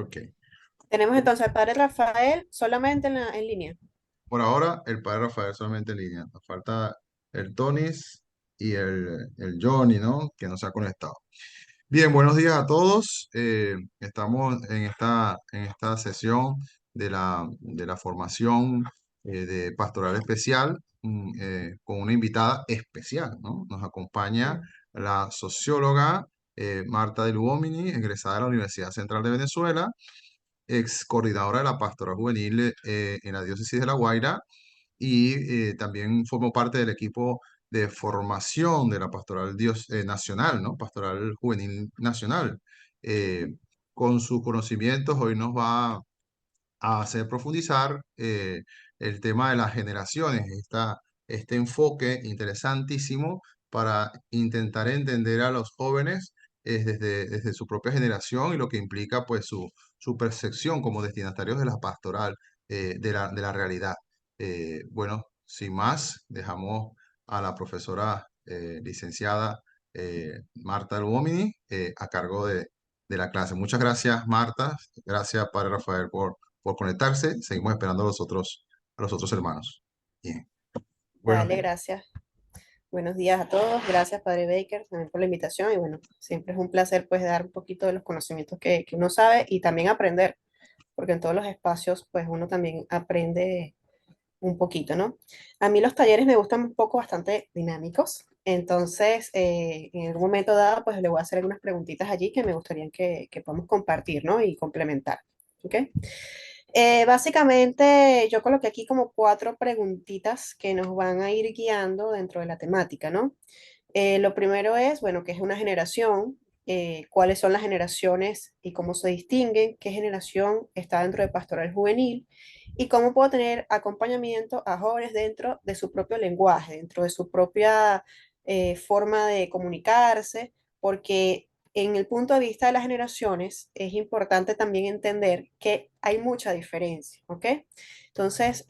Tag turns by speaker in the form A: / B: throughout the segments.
A: Ok.
B: Tenemos entonces al padre Rafael solamente en línea.
A: Por ahora, el padre Rafael solamente en línea. Nos falta el Tonis y el Johnny, ¿no? Que no se ha conectado. Bien, buenos días a todos. Estamos en esta sesión de la formación de Pastoral Especial con una invitada especial, ¿no? Nos acompaña
B: Mm.
A: la socióloga Marta de Luomini, egresada de la Universidad Central de Venezuela, ex coordinadora de la Pastoral Juvenil en la Diócesis de La Guaira y también formó parte del equipo de formación de la Pastoral Nacional, ¿no? Pastoral Juvenil Nacional. Eh, con sus conocimientos hoy nos va a hacer profundizar el tema de las generaciones, este enfoque interesantísimo para intentar entender a los jóvenes desde su propia generación y lo que implica pues su percepción como destinatarios de la pastoral, de la realidad. Bueno, sin más, dejamos a la profesora licenciada Marta Luomini a cargo de la clase. Muchas gracias, Marta. Gracias, Padre Rafael, por conectarse. Seguimos esperando a los otros hermanos. Bien. Buenos
B: Dale,
A: días.
B: gracias. Buenos días a todos. Gracias, padre Baker, también por la invitación. Y bueno, siempre es un placer pues dar un poquito de los conocimientos que uno sabe y también aprender, porque en todos los espacios pues uno también aprende un poquito, ¿no? A mí los talleres me gustan un poco bastante dinámicos. Entonces, en algún momento dado, pues le voy a hacer algunas preguntitas allí que me gustaría que podamos compartir, ¿no? Y complementar. ¿Ok? Básicamente, yo coloqué aquí como cuatro preguntitas que nos van a ir guiando dentro de la temática, ¿no? Lo primero es, bueno, ¿qué es una generación? ¿Cuáles son las generaciones y cómo se distinguen? ¿Qué generación está dentro de pastoral juvenil? ¿Y cómo puedo tener acompañamiento a jóvenes dentro de su propio lenguaje, dentro de su propia forma de comunicarse? Porque en el punto de vista de las generaciones es importante también entender que hay mucha diferencia, ¿ok? Entonces,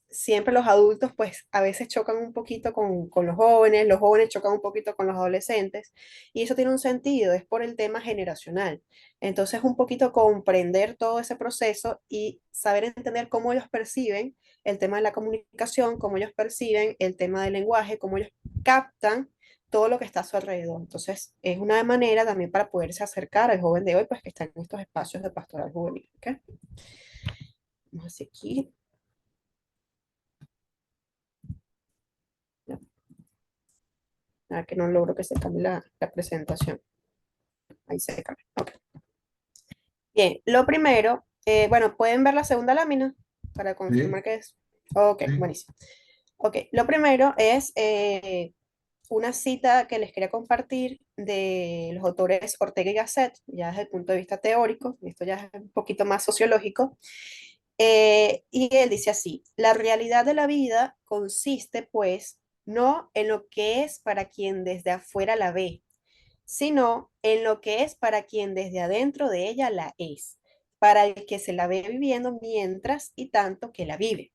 B: siempre los adultos pues a veces chocan un poquito con los jóvenes chocan un poquito con los adolescentes y eso tiene un sentido, es por el tema generacional. Entonces, un poquito comprender todo ese proceso y saber entender cómo ellos perciben el tema de la comunicación, cómo ellos perciben el tema del lenguaje, cómo ellos captan todo lo que está a su alrededor. Entonces, es una manera también para poderse acercar al joven de hoy, pues que está en estos espacios de pastoral juvenil. ¿Okay? Vamos a hacer aquí. A ver que no logro que se cambie la presentación. Ahí se cambia. Okay. Bien, lo primero, bueno, pueden ver la segunda lámina para
A: Sí,
B: confirmar que es. Ok,
A: sí.
B: buenísimo. Ok, lo primero es una cita que les quería compartir de los autores Ortega y Gasset, ya desde el punto de vista teórico, esto ya es un poquito más sociológico, y él dice así, la realidad de la vida consiste pues no en lo que es para quien desde afuera la ve, sino en lo que es para quien desde adentro de ella la es, para el que se la ve viviendo mientras y tanto que la vive.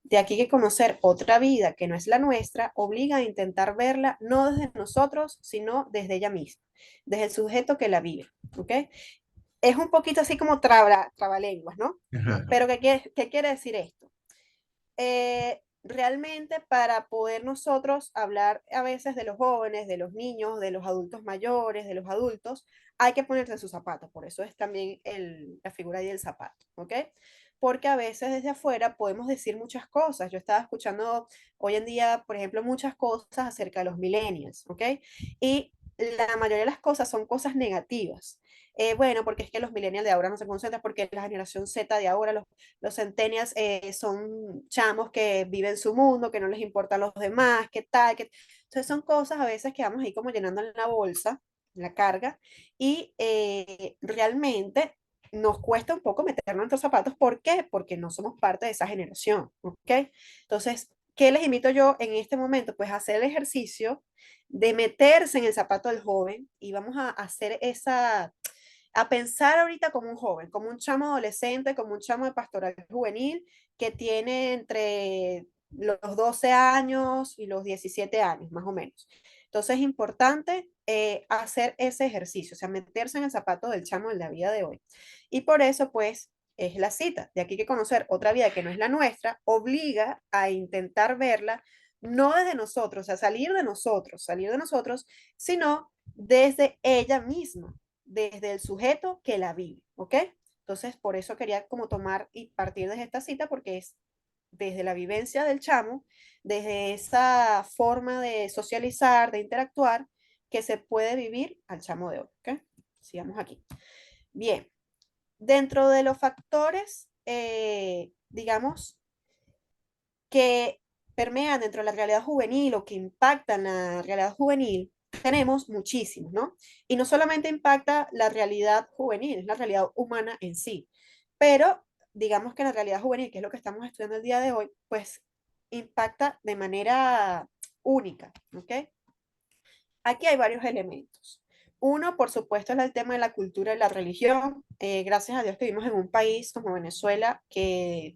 B: De aquí que conocer otra vida que no es la nuestra obliga a intentar verla no desde nosotros, sino desde ella misma, desde el sujeto que la vive. ¿Ok? Es un poquito así como trabalenguas, ¿no?
A: Ajá.
B: Pero ¿qué quiere decir esto? Realmente para poder nosotros hablar a veces de los jóvenes, de los niños, de los adultos mayores, de los adultos, hay que ponerse en sus zapatos. Por eso es también la figura y el zapato, ¿ok? Porque a veces desde afuera podemos decir muchas cosas. Yo estaba escuchando hoy en día, por ejemplo, muchas cosas acerca de los millennials, ¿ok? Y la mayoría de las cosas son cosas negativas. Bueno, porque es que los millennials de ahora no se concentran, porque la generación Z de ahora, los centennials son chamos que viven su mundo, que no les importan los demás, qué tal. Entonces son cosas a veces que vamos ahí como llenando en la bolsa, en la carga, y realmente nos cuesta un poco meternos en nuestros zapatos. ¿Por qué? Porque no somos parte de esa generación, ¿ok? Entonces, ¿qué les invito yo en este momento? Pues a hacer el ejercicio de meterse en el zapato del joven y vamos a hacer a pensar ahorita como un joven, como un chamo adolescente, como un chamo de pastoral juvenil que tiene entre los 12 años y los 17 años, más o menos. Entonces es importante hacer ese ejercicio, o sea, meterse en el zapato del chamo de la vida de hoy. Y por eso, pues, es la cita. De aquí que conocer otra vida que no es la nuestra, obliga a intentar verla no desde nosotros, o sea, salir de nosotros, sino desde ella misma, desde el sujeto que la vive, ¿ok? Entonces, por eso quería como tomar y partir desde esta cita, porque es desde la vivencia del chamo, desde esa forma de socializar, de interactuar, que se puede vivir al chamo de hoy, ¿ok? Sigamos aquí. Bien, dentro de los factores, digamos, que permean dentro de la realidad juvenil o que impactan la realidad juvenil, tenemos muchísimos, ¿no? Y no solamente impacta la realidad juvenil, es la realidad humana en sí, pero digamos que la realidad juvenil, que es lo que estamos estudiando el día de hoy, pues impacta de manera única, ¿ok? Aquí hay varios elementos. Uno, por supuesto, es el tema de la cultura y la religión. Gracias a Dios que vivimos en un país como Venezuela que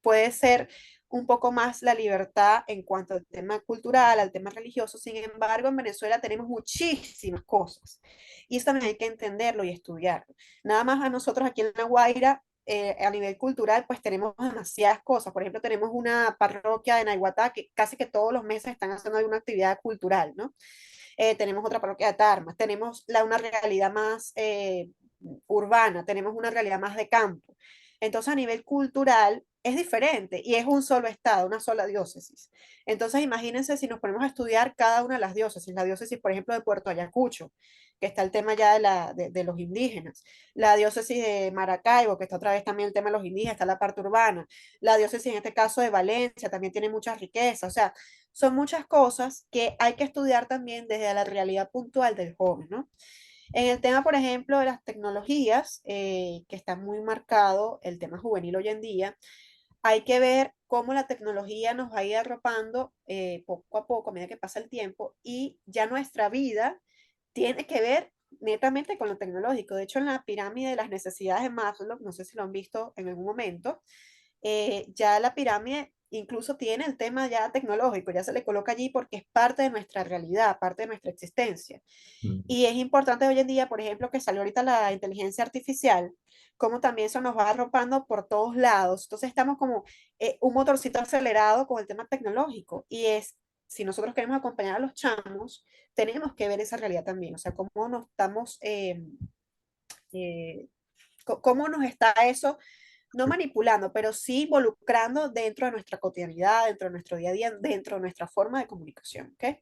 B: puede ser un poco más la libertad en cuanto al tema cultural, al tema religioso. Sin embargo, en Venezuela tenemos muchísimas cosas y eso también hay que entenderlo y estudiarlo. Nada más a nosotros aquí en La Guaira, a nivel cultural, pues tenemos demasiadas cosas. Por ejemplo, tenemos una parroquia de Naiguatá que casi que todos los meses están haciendo alguna actividad cultural, ¿no? Tenemos otra parroquia de Tarmas, tenemos una realidad más urbana, tenemos una realidad más de campo. Entonces, a nivel cultural es diferente y es un solo estado, una sola diócesis. Entonces, imagínense si nos ponemos a estudiar cada una de las diócesis, la diócesis, por ejemplo, de Puerto Ayacucho, que está el tema ya de los indígenas, la diócesis de Maracaibo, que está otra vez también el tema de los indígenas, está la parte urbana, la diócesis en este caso de Valencia también tiene mucha riqueza, o sea, son muchas cosas que hay que estudiar también desde la realidad puntual del joven, ¿no? En el tema, por ejemplo, de las tecnologías, que está muy marcado el tema juvenil hoy en día, hay que ver cómo la tecnología nos va a ir arropando poco a poco a medida que pasa el tiempo y ya nuestra vida tiene que ver netamente con lo tecnológico. De hecho, en la pirámide de las necesidades de Maslow, no sé si lo han visto en algún momento, ya la pirámide incluso tiene el tema ya tecnológico, ya se le coloca allí porque es parte de nuestra realidad, parte de nuestra existencia.
A: Mm.
B: Y es importante hoy en día, por ejemplo, que salió ahorita la inteligencia artificial, como también eso nos va arropando por todos lados. Entonces estamos como un motorcito acelerado con el tema tecnológico. Y es, si nosotros queremos acompañar a los chamos, tenemos que ver esa realidad también. O sea, cómo nos estamos, eh, cómo nos está eso no manipulando, pero sí involucrando dentro de nuestra cotidianidad, dentro de nuestro día a día, dentro de nuestra forma de comunicación. ¿Ok?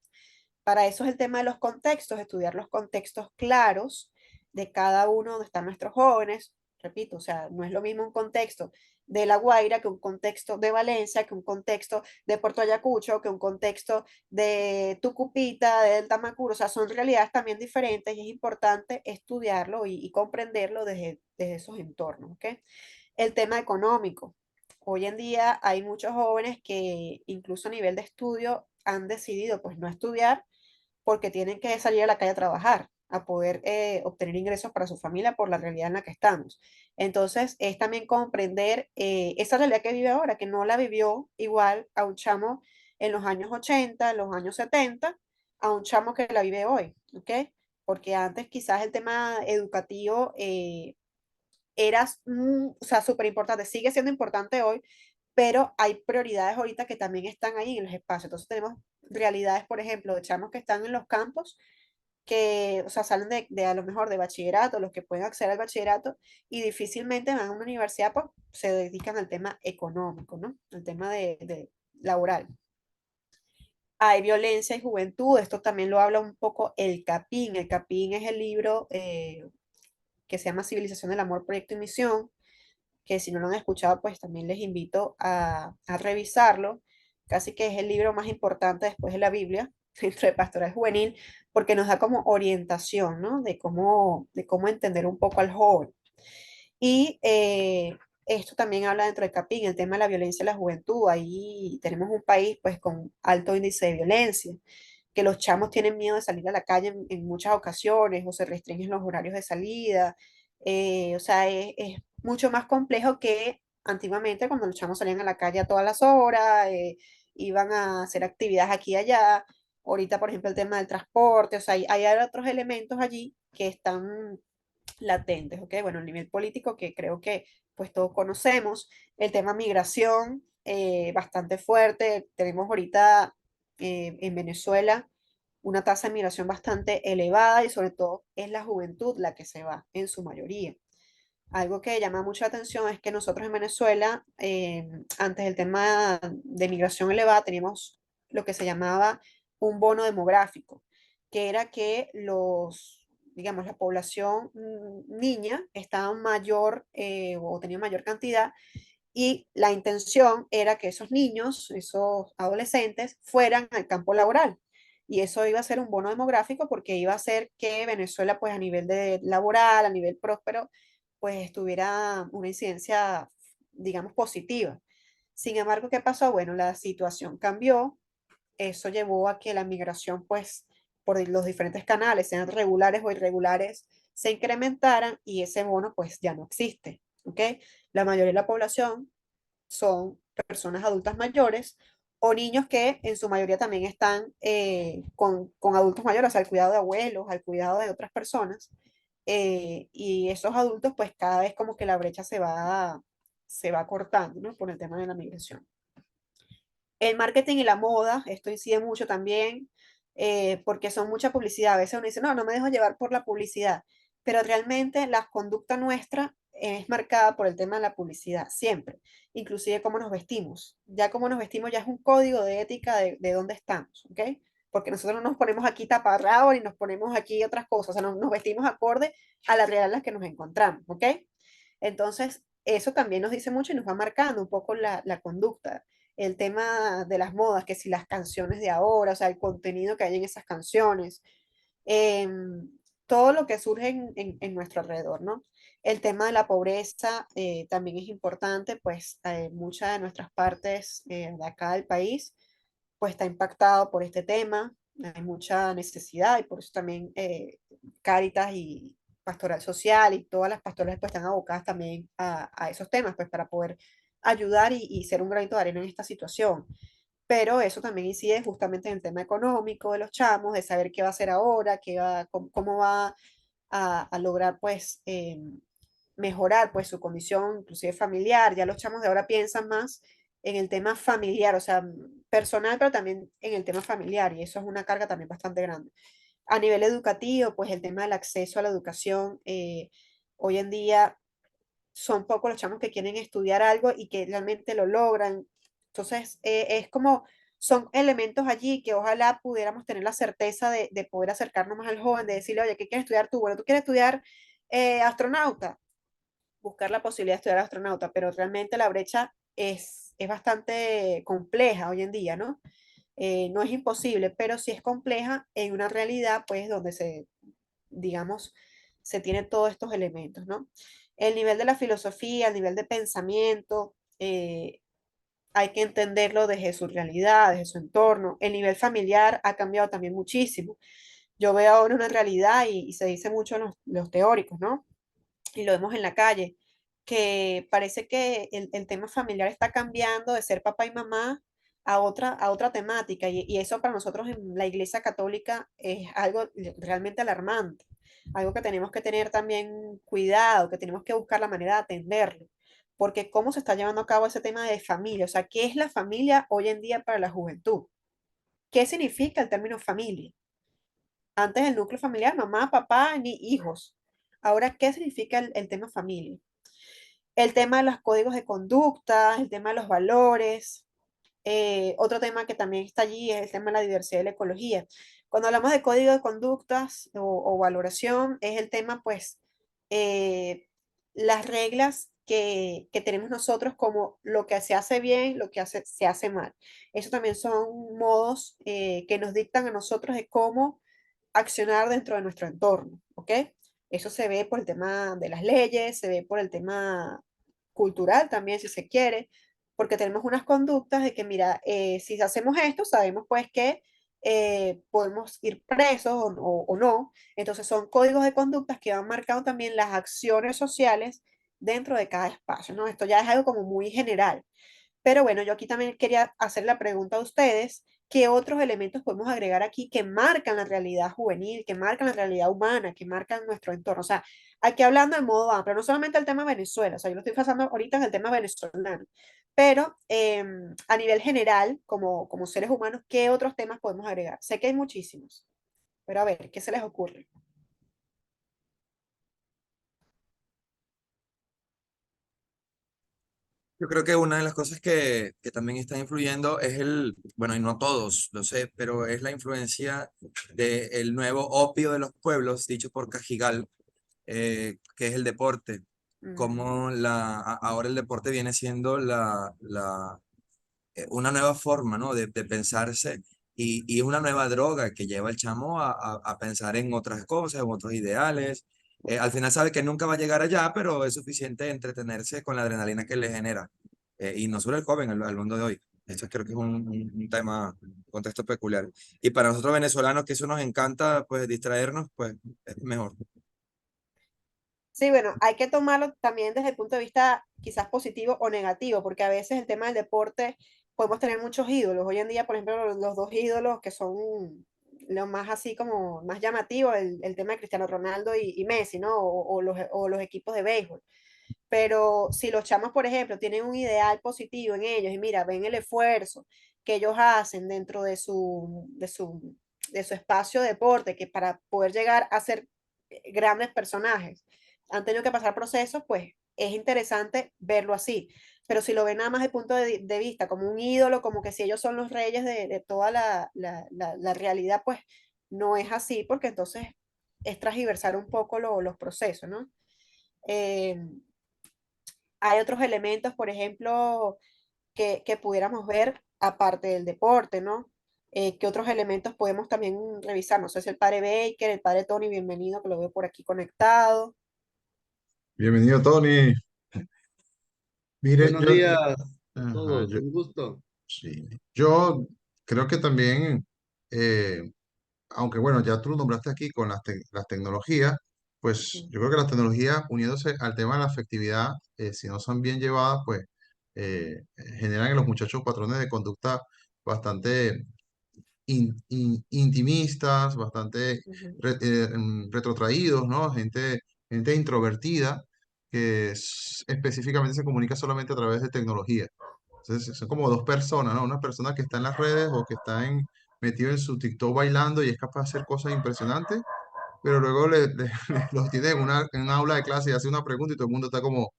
B: Para eso es el tema de los contextos, estudiar los contextos claros de cada uno donde están nuestros jóvenes. Repito, o sea, no es lo mismo un contexto de La Guaira que un contexto de Valencia, que un contexto de Puerto Ayacucho, que un contexto de Tucupita, de Tamacuro. O sea, son realidades también diferentes y es importante estudiarlo y comprenderlo desde esos entornos. ¿Ok? El tema económico. Hoy en día hay muchos jóvenes que incluso a nivel de estudio han decidido pues no estudiar porque tienen que salir a la calle a trabajar, a poder obtener ingresos para su familia por la realidad en la que estamos. Entonces, es también comprender esa realidad que vive ahora, que no la vivió igual a un chamo en los años 80, en los años 70, a un chamo que la vive hoy, ¿ok? Porque antes quizás el tema educativo era, o sea, súper importante, sigue siendo importante hoy, pero hay prioridades ahorita que también están ahí en los espacios. Entonces tenemos realidades, por ejemplo, de chamos que están en los campos, que, o sea, salen de a lo mejor de bachillerato, los que pueden acceder al bachillerato, y difícilmente van a una universidad, pues se dedican al tema económico, ¿no? Al tema de laboral. Hay violencia y juventud, esto también lo habla un poco el Capín. El Capín es el libro que se llama Civilización del Amor, Proyecto y Misión, que si no lo han escuchado, pues también les invito a revisarlo. Casi que es el libro más importante después de la Biblia, dentro de Pastoral Juvenil, porque nos da como orientación, ¿no? De cómo entender un poco al joven. Y esto también habla dentro del CAPIN, el tema de la violencia en la juventud. Ahí tenemos un país pues con alto índice de violencia, que los chamos tienen miedo de salir a la calle en muchas ocasiones o se restringen los horarios de salida. O sea, es mucho más complejo que antiguamente cuando los chamos salían a la calle a todas las horas, iban a hacer actividades aquí y allá. Ahorita, por ejemplo, el tema del transporte, o sea, hay otros elementos allí que están latentes, ¿ok? Bueno, el nivel político que creo que pues todos conocemos, el tema migración, bastante fuerte, tenemos ahorita en Venezuela una tasa de migración bastante elevada y sobre todo es la juventud la que se va en su mayoría. Algo que llama mucho la atención es que nosotros en Venezuela, antes del tema de migración elevada, teníamos lo que se llamaba un bono demográfico, que era que digamos, la población niña estaba mayor o tenía mayor cantidad y la intención era que esos niños, esos adolescentes, fueran al campo laboral. Y eso iba a ser un bono demográfico porque iba a hacer que Venezuela, pues a nivel de laboral, a nivel próspero, pues tuviera una incidencia, digamos, positiva. Sin embargo, ¿qué pasó? Bueno, la situación cambió. Eso llevó a que la migración, pues, por los diferentes canales, sean regulares o irregulares, se incrementaran y ese bono, pues, ya no existe. ¿Ok? La mayoría de la población son personas adultas mayores o niños que en su mayoría también están con adultos mayores, o sea, al cuidado de abuelos, al cuidado de otras personas. Y esos adultos, pues cada vez como que la brecha se va cortando, ¿no? Por el tema de la migración. El marketing y la moda, esto incide mucho también, porque son mucha publicidad. A veces uno dice, no, no me dejo llevar por la publicidad, pero realmente la conducta nuestra es marcada por el tema de la publicidad, siempre, inclusive cómo nos vestimos. Ya cómo nos vestimos ya es un código de ética de dónde estamos, ¿ok? Porque nosotros no nos ponemos aquí taparrabos ni nos ponemos aquí otras cosas, o sea, nos vestimos acorde a la realidad en la que nos encontramos, ¿ok? Entonces, eso también nos dice mucho y nos va marcando un poco la conducta. El tema de las modas, que si las canciones de ahora, o sea, el contenido que hay en esas canciones, em, todo lo que surge en nuestro alrededor, ¿no? El tema de la pobreza también es importante, pues muchas de nuestras partes de acá del país, pues está impactado por este tema, hay mucha necesidad y por eso también Cáritas y Pastoral Social y todas las pastorales pues están abocadas también a esos temas, pues para poder ayudar y ser un granito de arena en esta situación. Pero eso también incide justamente en el tema económico de los chamos, de saber qué va a hacer ahora, cómo va a lograr pues mejorar pues su condición inclusive familiar. Ya los chamos de ahora piensan más en el tema familiar, o sea, personal, pero también en el tema familiar, y eso es una carga también bastante grande. A nivel educativo, pues el tema del acceso a la educación, hoy en día son pocos los chamos que quieren estudiar algo y que realmente lo logran. Entonces, es como, son elementos allí que ojalá pudiéramos tener la certeza de poder acercarnos más al joven, de decirle, oye, ¿qué quieres estudiar tú? Bueno, tú quieres estudiar astronauta, buscar la posibilidad de estudiar astronauta, pero realmente la brecha es bastante compleja hoy en día, ¿no? No es imposible, pero sí es compleja en una realidad, pues, donde digamos, se tienen todos estos elementos, ¿no? El nivel de la filosofía, el nivel de pensamiento, hay que entenderlo desde su realidad, desde su entorno. El nivel familiar ha cambiado también muchísimo. Yo veo ahora una realidad y se dice mucho en los teóricos, ¿no? Y lo vemos en la calle, que parece que el tema familiar está cambiando de ser papá y mamá a otra temática, y eso para nosotros en la Iglesia Católica es algo realmente alarmante, algo que tenemos que tener también cuidado, que tenemos que buscar la manera de atenderlo, porque cómo se está llevando a cabo ese tema de familia, o sea, ¿qué es la familia hoy en día para la juventud? ¿Qué significa el término familia? Antes el núcleo familiar, mamá, papá, ni hijos. Ahora, ¿qué significa el tema familia? El tema de los códigos de conducta, el tema de los valores. Otro tema que también está allí es el tema de la diversidad y la ecología. Cuando hablamos de código de conductas o valoración, es el tema, pues, eh, las reglas que tenemos nosotros como lo que se hace bien, lo que se hace mal. Eso también son modos que nos dictan a nosotros de cómo accionar dentro de nuestro entorno, ¿ok? Eso se ve por el tema de las leyes, se ve por el tema cultural también, si se quiere, porque tenemos unas conductas de que, mira, si hacemos esto, sabemos pues que podemos ir presos o no. Entonces son códigos de conductas que van marcando también las acciones sociales dentro de cada espacio, ¿no? Esto ya es algo como muy general. Pero bueno, yo aquí también quería hacer la pregunta a ustedes, ¿qué otros elementos podemos agregar aquí que marcan la realidad juvenil, que marcan la realidad humana, que marcan nuestro entorno? O sea, aquí hablando de modo amplio, no solamente el tema Venezuela, o sea, yo lo estoy pasando ahorita en el tema venezolano, pero a nivel general, como seres humanos, ¿qué otros temas podemos agregar? Sé que hay muchísimos, pero a ver, ¿qué se les ocurre?
C: Yo creo que una de las cosas que también está influyendo es bueno, y no todos, lo sé, pero es la influencia del nuevo opio de los pueblos, dicho por Cajigal, que es el deporte.
B: Ujú,
C: Como ahora el deporte viene siendo una nueva forma, ¿no? de pensarse y es una nueva droga que lleva al chamo a pensar en otras cosas, en otros ideales. Al final sabe que nunca va a llegar allá, pero es suficiente entretenerse con la adrenalina que le genera. Y no solo el joven, al mundo de hoy. Esto creo que es un tema, un contexto peculiar. Y para nosotros venezolanos, que eso nos encanta, pues distraernos, pues es mejor.
B: sí, bueno, hay que tomarlo también desde el punto de vista quizás positivo o negativo, porque a veces el tema del deporte podemos tener muchos ídolos. Hoy en día, por ejemplo, los dos ídolos que son lo más así como más llamativo, el tema de Cristiano Ronaldo y Messi, ¿no? O los equipos de béisbol. Pero si los chamos, por ejemplo, tienen un ideal positivo en ellos y mira, ven el esfuerzo que ellos hacen dentro de su espacio de deporte, que para poder llegar a ser grandes personajes han tenido que pasar procesos, pues es interesante verlo así. Pero si lo ven nada más de punto de vista como un ídolo, como que si ellos son los reyes de toda la realidad, pues no es así, porque entonces es transversar un poco los procesos, ¿no? Eh, hay otros elementos, por ejemplo, que pudiéramos ver aparte del deporte, ¿no? ¿Qué otros elementos podemos también revisar? No sé si el padre Baker, el padre Tony, bienvenido, que lo veo por aquí conectado.
A: Bienvenido, Tony. Mire,
D: Buenos días a
A: ajá,
D: todos, un gusto.
A: sí, yo creo que también, eh, aunque bueno, ya tú lo nombraste aquí con las tecnologías, pues yo creo que las tecnologías uniéndose al tema de la afectividad, si no son bien llevadas, pues generan en los muchachos patrones de conducta bastante intimistas, bastante
B: Ujú.
A: retrotraídos, ¿no? Gente introvertida que específicamente se comunica solamente a través de tecnología. Entonces, son como dos personas, ¿no? Una persona que está en las redes o que está metido en su TikTok bailando y es capaz de hacer cosas impresionantes, pero luego los tiene en una aula de clase y hace una pregunta y todo el mundo está como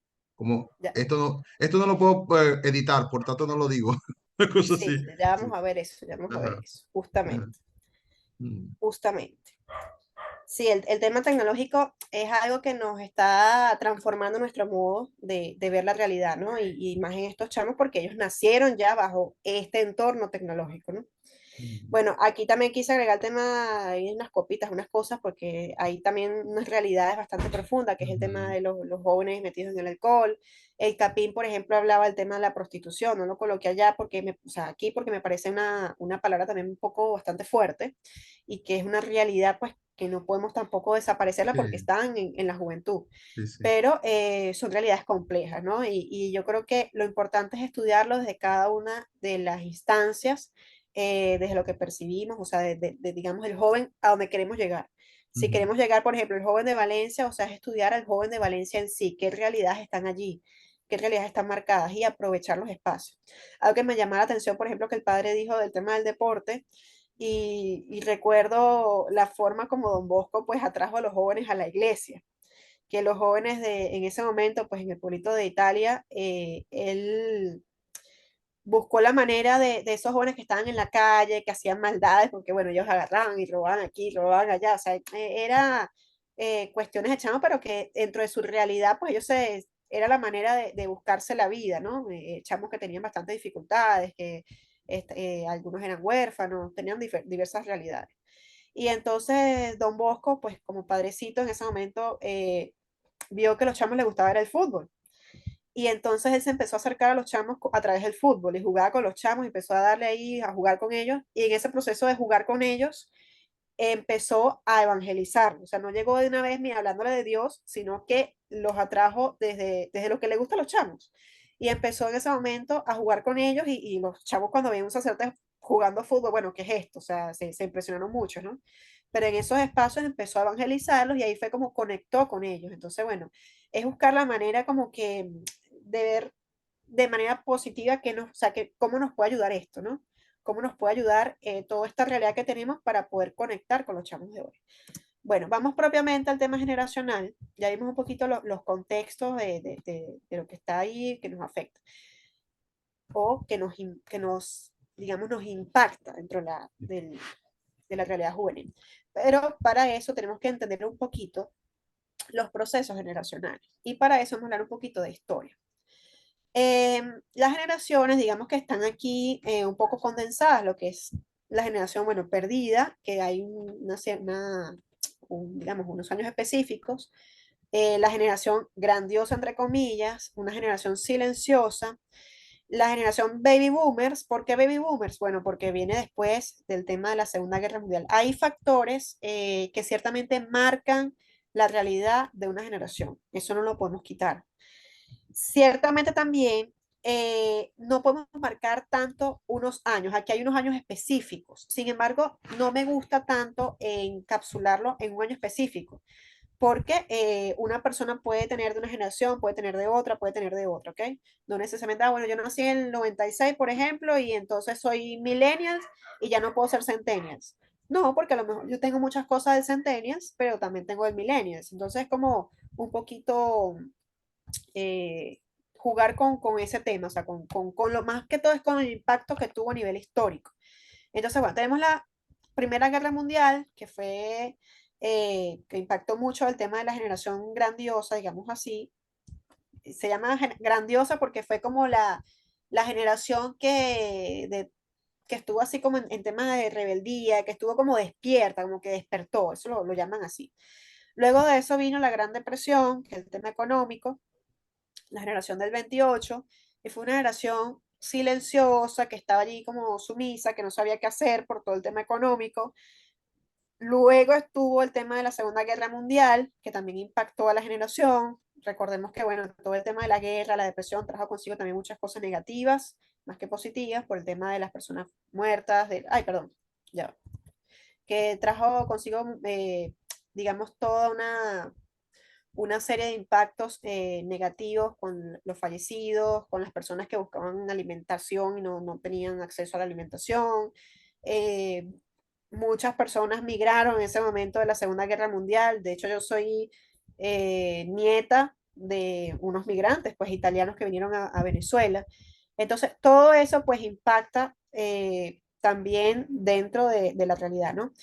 B: Ya,
A: esto no lo puedo editar, por tanto no lo digo. Una cosa así.
B: sí, ya
A: Sí.
B: vamos a ver eso, ya vamos a ver
A: Ajá,
B: eso,
A: ajá.
B: justamente,
A: Mm.
B: justamente. Sí, el tema tecnológico es algo que nos está transformando nuestro modo de ver la realidad, ¿no? Y más en estos chamos porque ellos nacieron ya bajo este entorno tecnológico, ¿no?
A: Mm.
B: Bueno, aquí también quise agregar el tema, hay unas copitas, unas cosas, porque hay también unas realidades bastante profundas, que es el tema
A: Ujú.
B: de los jóvenes metidos en el alcohol. El Capín, por ejemplo, hablaba del tema de la prostitución, no lo coloqué allá porque o sea, aquí porque me parece una palabra también un poco bastante fuerte y que es una realidad, pues, que no podemos tampoco desaparecerla porque
A: Sí,
B: están en la juventud,
A: sí, sí.
B: pero son realidades complejas, ¿no? Y yo creo que lo importante es estudiarlo desde cada una de las instancias, desde lo que percibimos, o sea, digamos, el joven a donde queremos llegar. Si
A: Ujú.
B: queremos llegar, por ejemplo, el joven de Valencia, o sea, es estudiar al joven de Valencia en sí, qué realidades están allí, qué realidades están marcadas y aprovechar los espacios. Algo que me llama la atención, por ejemplo, que el padre dijo del tema del deporte, y recuerdo la forma como Don Bosco pues atrajo a los jóvenes a la iglesia, que los jóvenes en ese momento, pues en el pueblito de Italia, él buscó la manera de esos jóvenes que estaban en la calle, que hacían maldades, porque bueno, ellos agarraban y robaban aquí, robaban allá, o sea, era cuestiones de chamo, pero que dentro de su realidad, pues era la manera de buscarse la vida, ¿no? Chamos que tenían bastantes dificultades, que algunos eran huérfanos, tenían diversas realidades. Y entonces Don Bosco, pues como padrecito en ese momento, vio que a los chamos les gustaba era el fútbol. Y entonces él se empezó a acercar a los chamos a través del fútbol y jugaba con los chamos, empezó a darle ahí a jugar con ellos. Y en ese proceso de jugar con ellos, empezó a evangelizar. O sea, no llegó de una vez ni hablándole de Dios, sino que los atrajo desde lo que le gusta a los chamos. y empezó en ese momento a jugar con ellos y los chavos cuando veían un sacerdote jugando fútbol, bueno, ¿qué es esto? O sea, se impresionaron mucho, ¿no? Pero en esos espacios empezó a evangelizarlos y ahí fue como conectó con ellos. Entonces, bueno, es buscar la manera como que de ver de manera positiva que nos, o sea, que cómo nos puede ayudar esto, ¿no? Cómo nos puede ayudar toda esta realidad que tenemos para poder conectar con los chamos de hoy. Bueno, vamos propiamente al tema generacional. Ya vimos un poquito los contextos de lo que está ahí, que nos afecta o que nos digamos, nos impacta dentro de la realidad juvenil. Pero para eso tenemos que entender un poquito los procesos generacionales. Y para eso vamos a hablar un poquito de historia. Las generaciones, digamos que están aquí un poco condensadas, lo que es la generación, bueno, perdida, que hay digamos, unos años específicos, la generación grandiosa, entre comillas, una generación silenciosa, la generación baby boomers. ¿Por qué baby boomers? Bueno, porque viene después del tema de la Segunda Guerra Mundial. Hay factores que ciertamente marcan la realidad de una generación, eso no lo podemos quitar. Ciertamente también no podemos marcar tanto unos años, aquí hay unos años específicos, sin embargo, no me gusta tanto encapsularlo en un año específico, porque una persona puede tener de una generación, puede tener de otra, puede tener de otra, ¿ok? No necesariamente, bueno, yo nací en el 96, por ejemplo, y entonces soy millennials y ya no puedo ser centennials. No, porque a lo mejor yo tengo muchas cosas de centennials, pero también tengo de millennials. Entonces, como un poquito eh, jugar con ese tema, o sea, con lo más que todo es con el impacto que tuvo a nivel histórico. Entonces, bueno, tenemos la Primera Guerra Mundial, que fue, que impactó mucho el tema de la generación grandiosa, digamos así. Se llama grandiosa porque fue como la generación que estuvo así como en temas de rebeldía, que estuvo como despierta, como que despertó, eso lo llaman así. Luego de eso vino la Gran Depresión, que es el tema económico, la generación del 28, y fue una generación silenciosa, que estaba allí como sumisa, que no sabía qué hacer por todo el tema económico. Luego estuvo el tema de la Segunda Guerra Mundial, que también impactó a la generación. Recordemos que, bueno, todo el tema de la guerra, la depresión, trajo consigo también muchas cosas negativas, más que positivas, por el tema de las personas muertas, ay, perdón, ya, que trajo consigo, digamos, toda una serie de impactos negativos con los fallecidos, con las personas que buscaban alimentación y no tenían acceso a la alimentación. Eh, Muchas personas migraron en ese momento de la Segunda Guerra Mundial. De hecho, yo soy nieta de unos migrantes, pues italianos que vinieron a Venezuela. Entonces, todo eso pues impacta también dentro de la realidad, ¿no?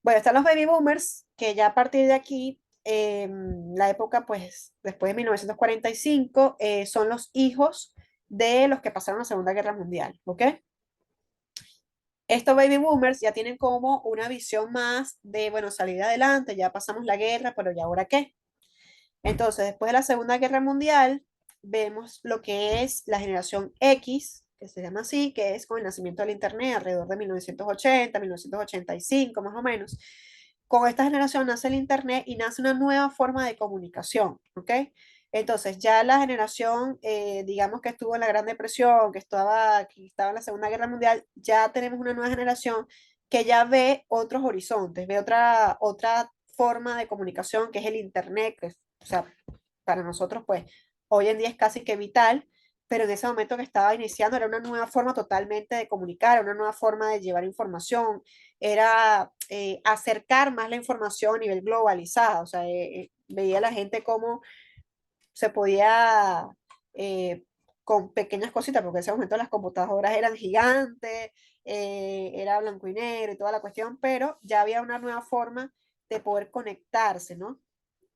B: Bueno, están los baby boomers, que ya a partir de aquí, la época, pues, después de 1945, son los hijos de los que pasaron la Segunda Guerra Mundial, ¿ok? Estos baby boomers ya tienen como una visión más de, bueno, salir adelante, ya pasamos la guerra, pero ¿y ahora qué? Entonces, después de la Segunda Guerra Mundial, vemos lo que es la generación X, que se llama así, que es con el nacimiento del Internet alrededor de 1980, 1985 más o menos. Con esta generación nace el Internet y nace una nueva forma de comunicación, ¿ok? Entonces, ya la generación, digamos que estuvo en la Gran Depresión, que estaba en la Segunda Guerra Mundial, ya tenemos una nueva generación que ya ve otros horizontes, ve otra forma de comunicación que es el Internet, que o sea, para nosotros, pues, hoy en día es casi que vital, pero en ese momento que estaba iniciando era una nueva forma totalmente de comunicar, una nueva forma de llevar información, era acercar más la información a nivel globalizado, o sea, veía la gente cómo se podía, eh, con pequeñas cositas, porque en ese momento las computadoras eran gigantes, era blanco y negro y toda la cuestión, pero ya había una nueva forma de poder conectarse, ¿no?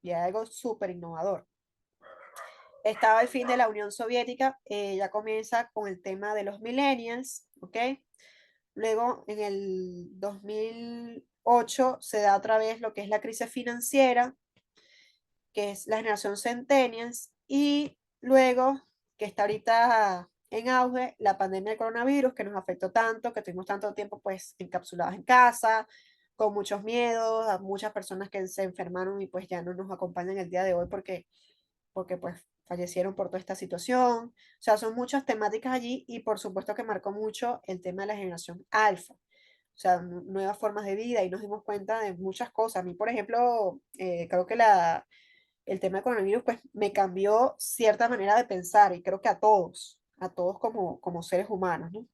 B: Y era algo súper innovador. Estaba el fin de la Unión Soviética, ya comienza con el tema de los millennials, ¿ok? Luego, en el 2008 se da otra vez lo que es la crisis financiera, que es la generación Centennials, y luego, que está ahorita en auge, la pandemia del coronavirus, que nos afectó tanto, que tuvimos tanto tiempo pues encapsulados en casa, con muchos miedos, a muchas personas que se enfermaron y pues ya no nos acompañan el día de hoy porque pues fallecieron por toda esta situación. O sea, son muchas temáticas allí y por supuesto que marcó mucho el tema de la generación alfa. O sea, nuevas formas de vida y nos dimos cuenta de muchas cosas. A mí, por ejemplo, creo que el tema del coronavirus pues me cambió cierta manera de pensar y creo que a todos como seres humanos, ¿no?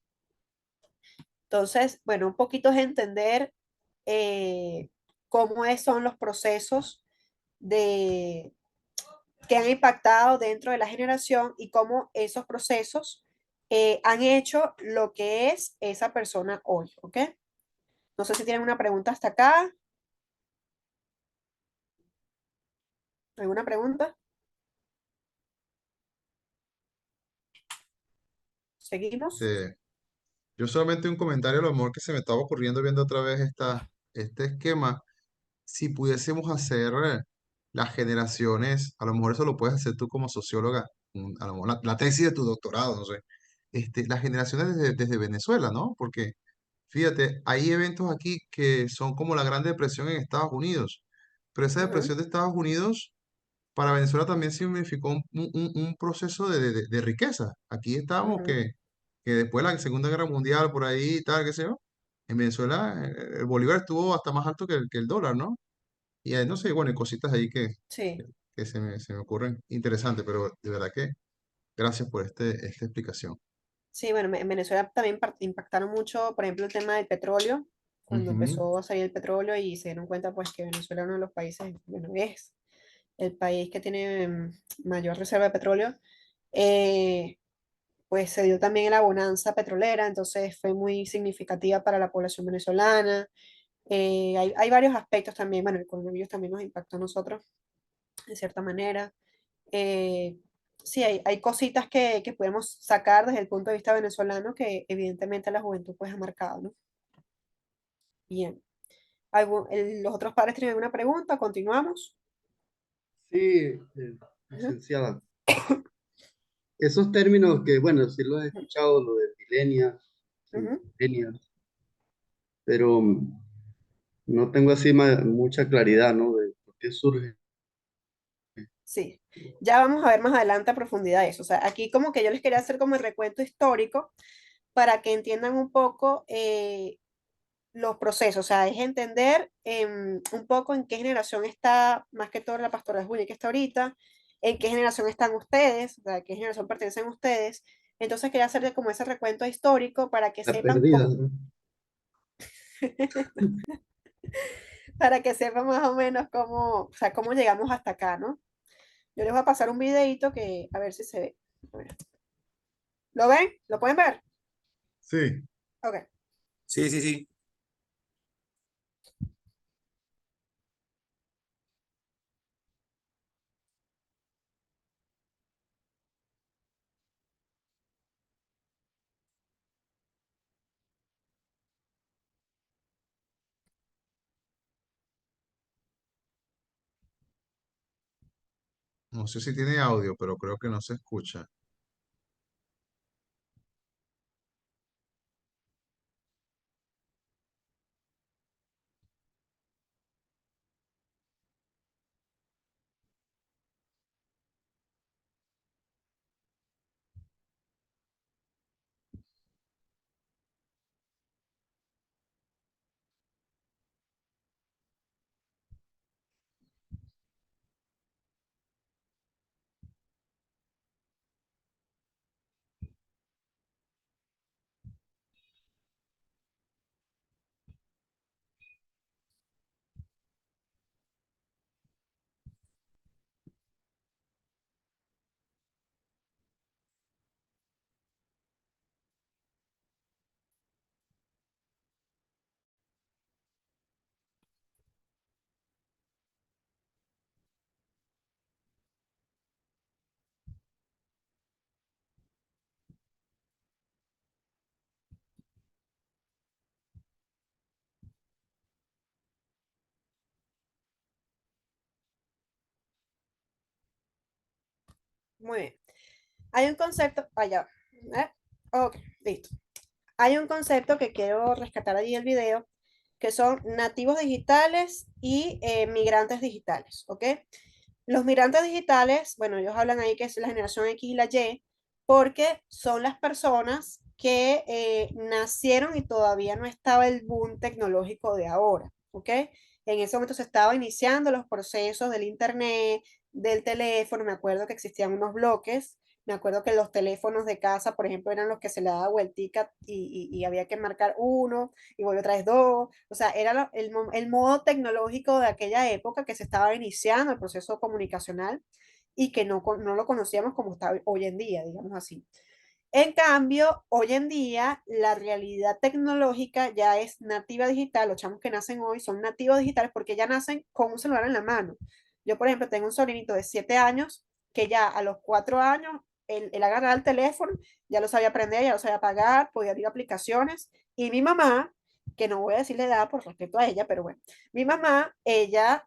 B: Entonces, bueno, un poquito es entender eh, son los procesos de, que han impactado dentro de la generación y cómo esos procesos han hecho lo que es esa persona hoy, ¿ok? No sé si tienen una pregunta hasta acá. ¿Alguna pregunta? ¿Seguimos?
A: Este, yo solamente un comentario a lo mejor que se me estaba ocurriendo viendo otra vez este esquema. Si pudiésemos hacer las generaciones, a lo mejor eso lo puedes hacer tú como socióloga, a lo mejor la tesis de tu doctorado, no sé, las generaciones desde Venezuela, ¿no? Porque fíjate, hay eventos aquí que son como la Gran Depresión en Estados Unidos, pero esa
B: Ujú,
A: depresión de Estados Unidos para Venezuela también significó un proceso de riqueza. Aquí estábamos
B: ujú.
A: que después de la Segunda Guerra Mundial, por ahí, tal, qué sé yo, en Venezuela el bolívar estuvo hasta más alto que el dólar, ¿no? Y no sé, bueno, hay cositas ahí
B: Sí,
A: que se me ocurren interesantes, pero de verdad que gracias por esta explicación.
B: sí, bueno, en Venezuela también impactaron mucho, por ejemplo, el tema del petróleo, cuando
A: Ujú.
B: empezó a salir el petróleo y se dieron cuenta pues que Venezuela es uno de los países, bueno, es el país que tiene mayor reserva de petróleo, eh, pues se dio también la bonanza petrolera, entonces fue muy significativa para la población venezolana. Hay varios aspectos también, bueno, el coronavirus también nos impactó a nosotros, de cierta manera. Eh, sí, hay cositas que podemos sacar desde el punto de vista venezolano que evidentemente la juventud pues ha marcado, ¿no? Bien. ¿Los otros padres tienen alguna pregunta? Continuamos.
D: Sí,
B: Ujú,
D: licenciada. Esos términos que, bueno, sí los he escuchado, lo de millennials,
B: ujú.
D: centennials, pero no tengo así mucha claridad, ¿no? De por qué surge.
B: Sí, ya vamos a ver más adelante a profundidad eso. O sea, aquí como que yo les quería hacer como el recuento histórico para que entiendan un poco los procesos. O sea, es entender un poco en qué generación está, más que todo la pastora Julia que está ahorita, en qué generación están ustedes, o sea, a qué generación pertenecen ustedes. Entonces quería hacerle como ese recuento histórico para que
D: La
B: sepan
D: perdida,
B: cómo,
D: ¿no?
B: para que sepan más o menos cómo, o sea, cómo llegamos hasta acá, ¿no? Yo les voy a pasar un videito que, a ver si se ve. A ver. ¿Lo ven? ¿Lo pueden ver?
A: Sí,
B: Ok.
C: Sí, sí, sí.
A: no sé si tiene audio, pero creo que no se escucha.
B: Muy bien. Hay un concepto, allá. Ok, listo. Hay un concepto que quiero rescatar allí en el video, que son nativos digitales y migrantes digitales, ¿ok? Los migrantes digitales, bueno, ellos hablan ahí que es la generación X y la Y, porque son las personas que nacieron y todavía no estaba el boom tecnológico de ahora, ¿ok? En ese momento se estaba iniciando los procesos del internet, del teléfono, me acuerdo que existían unos bloques, me acuerdo que los teléfonos de casa, por ejemplo, eran los que se le daba vueltica y había que marcar uno y volver otra vez dos, o sea, era el modo tecnológico de aquella época que se estaba iniciando el proceso comunicacional y que no lo conocíamos como está hoy en día, digamos así. En cambio, hoy en día la realidad tecnológica ya es nativa digital. Los chamos que nacen hoy son nativos digitales porque ya nacen con un celular en la mano. Yo, por ejemplo, tengo un sobrinito de 7 años que ya a los 4 años él agarraba el teléfono, ya lo sabía aprender, ya lo sabía pagar, podía abrir aplicaciones. Y mi mamá, que no voy a decirle edad por respeto a ella, pero bueno, mi mamá, ella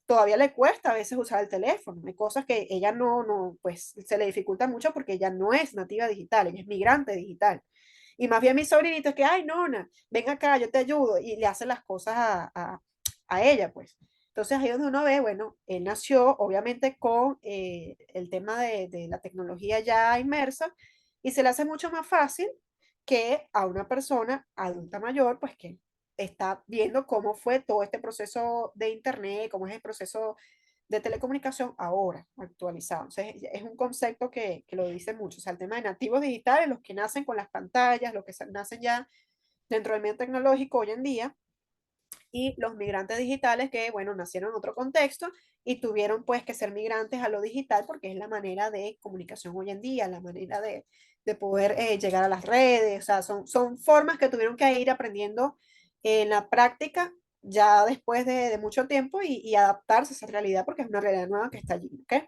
B: todavía le cuesta a veces usar el teléfono. Hay cosas que ella pues se le dificulta mucho porque ella no es nativa digital, ella es migrante digital. Y más bien mi sobrinito es que, ay, nona, ven acá, yo te ayudo. Y le hace las cosas a ella, pues. Entonces ahí es donde uno ve, bueno, él nació obviamente con el tema de la tecnología ya inmersa y se le hace mucho más fácil que a una persona adulta mayor, pues que está viendo cómo fue todo este proceso de Internet, cómo es el proceso de telecomunicación ahora, actualizado. Entonces, es un concepto que lo dice mucho. O sea, el tema de nativos digitales, los que nacen con las pantallas, los que nacen ya dentro del medio tecnológico hoy en día, y los migrantes digitales que, bueno, nacieron en otro contexto y tuvieron pues que ser migrantes a lo digital porque es la manera de comunicación hoy en día, la manera de poder llegar a las redes, o sea, son formas que tuvieron que ir aprendiendo en la práctica ya después de mucho tiempo y adaptarse a esa realidad porque es una realidad nueva que está allí, ¿ok?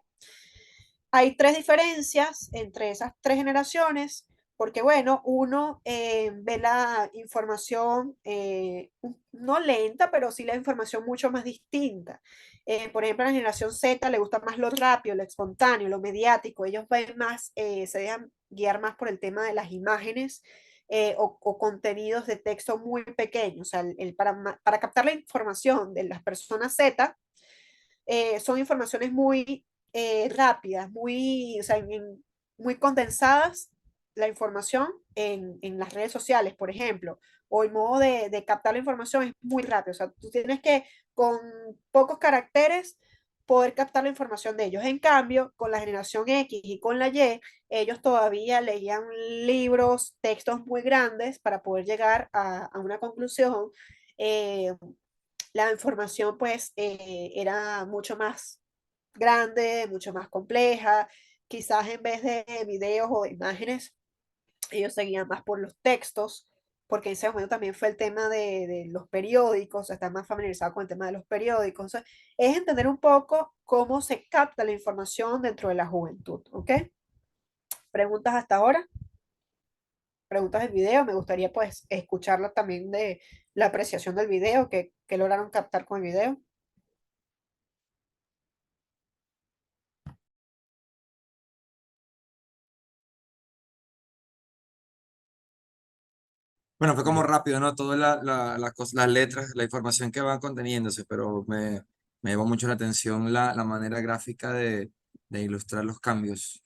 B: Hay tres diferencias entre esas tres generaciones, porque bueno, uno ve la información no lenta, pero sí la información mucho más distinta. Por ejemplo, a la generación Z le gusta más lo rápido, lo espontáneo, lo mediático. Ellos ven más, se dejan guiar más por el tema de las imágenes o contenidos de texto muy pequeños. O sea, para captar la información de las personas Z, son informaciones muy rápidas, muy, o sea, muy condensadas la información en las redes sociales, por ejemplo, o el modo de captar la información es muy rápido, o sea, tú tienes que con pocos caracteres poder captar la información de ellos. En cambio, con la generación X y con la Y, ellos todavía leían libros, textos muy grandes para poder llegar a una conclusión. La información pues era mucho más grande, mucho más compleja. Quizás en vez de videos o de imágenes, ellos seguían más por los textos, porque en ese momento también fue el tema de los periódicos, están más familiarizados con el tema de los periódicos. Entonces, es entender un poco cómo se capta la información dentro de la juventud, ¿ok? ¿Preguntas hasta ahora? ¿Preguntas del video? Me gustaría pues escucharlo también de la apreciación del video, que lograron captar con el video.
C: Bueno, fue como rápido, ¿no? Todas las letras, la información que van conteniéndose, pero me llamó mucho la atención la manera gráfica de ilustrar los cambios.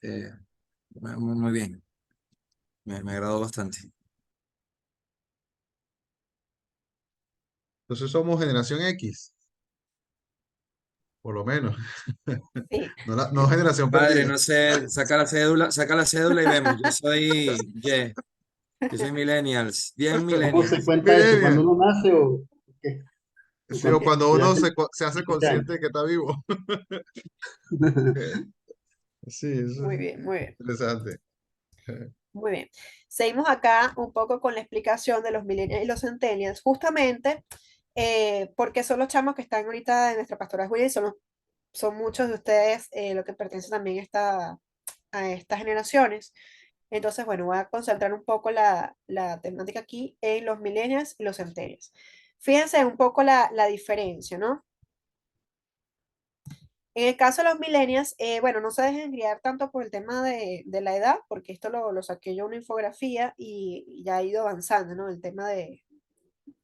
C: Muy bien, me agradó bastante.
A: Entonces somos generación X, por lo menos.
B: Sí.
A: No generación
C: Padre,
A: perdida.
C: no sé, saca la cédula y vemos. Yo soy millennials, bien
D: ¿Cómo se
C: millennials.
D: cuenta eso? ¿Cuando
A: Millennial.
D: uno nace o qué? ¿O
A: Sí, o
D: cuando
A: cuando
D: ya
A: uno
D: tiene
A: se hace
D: 17 años?
A: consciente de que está vivo. Sí, eso
B: Muy
A: es
B: bien, muy bien,
A: interesante.
B: muy bien. Seguimos acá un poco con la explicación de los millennials y los centennials, justamente porque son los chamos que están ahorita en nuestra pastora Willy, son muchos de ustedes lo que pertenece también a estas generaciones. Entonces, bueno, voy a concentrar un poco la temática aquí en los millennials y los centennials. Fíjense un poco la diferencia, ¿no? En el caso de los millennials, bueno, no se dejen guiar tanto por el tema de la edad, porque esto lo saqué yo en una infografía y ya ha ido avanzando, ¿no? El tema de,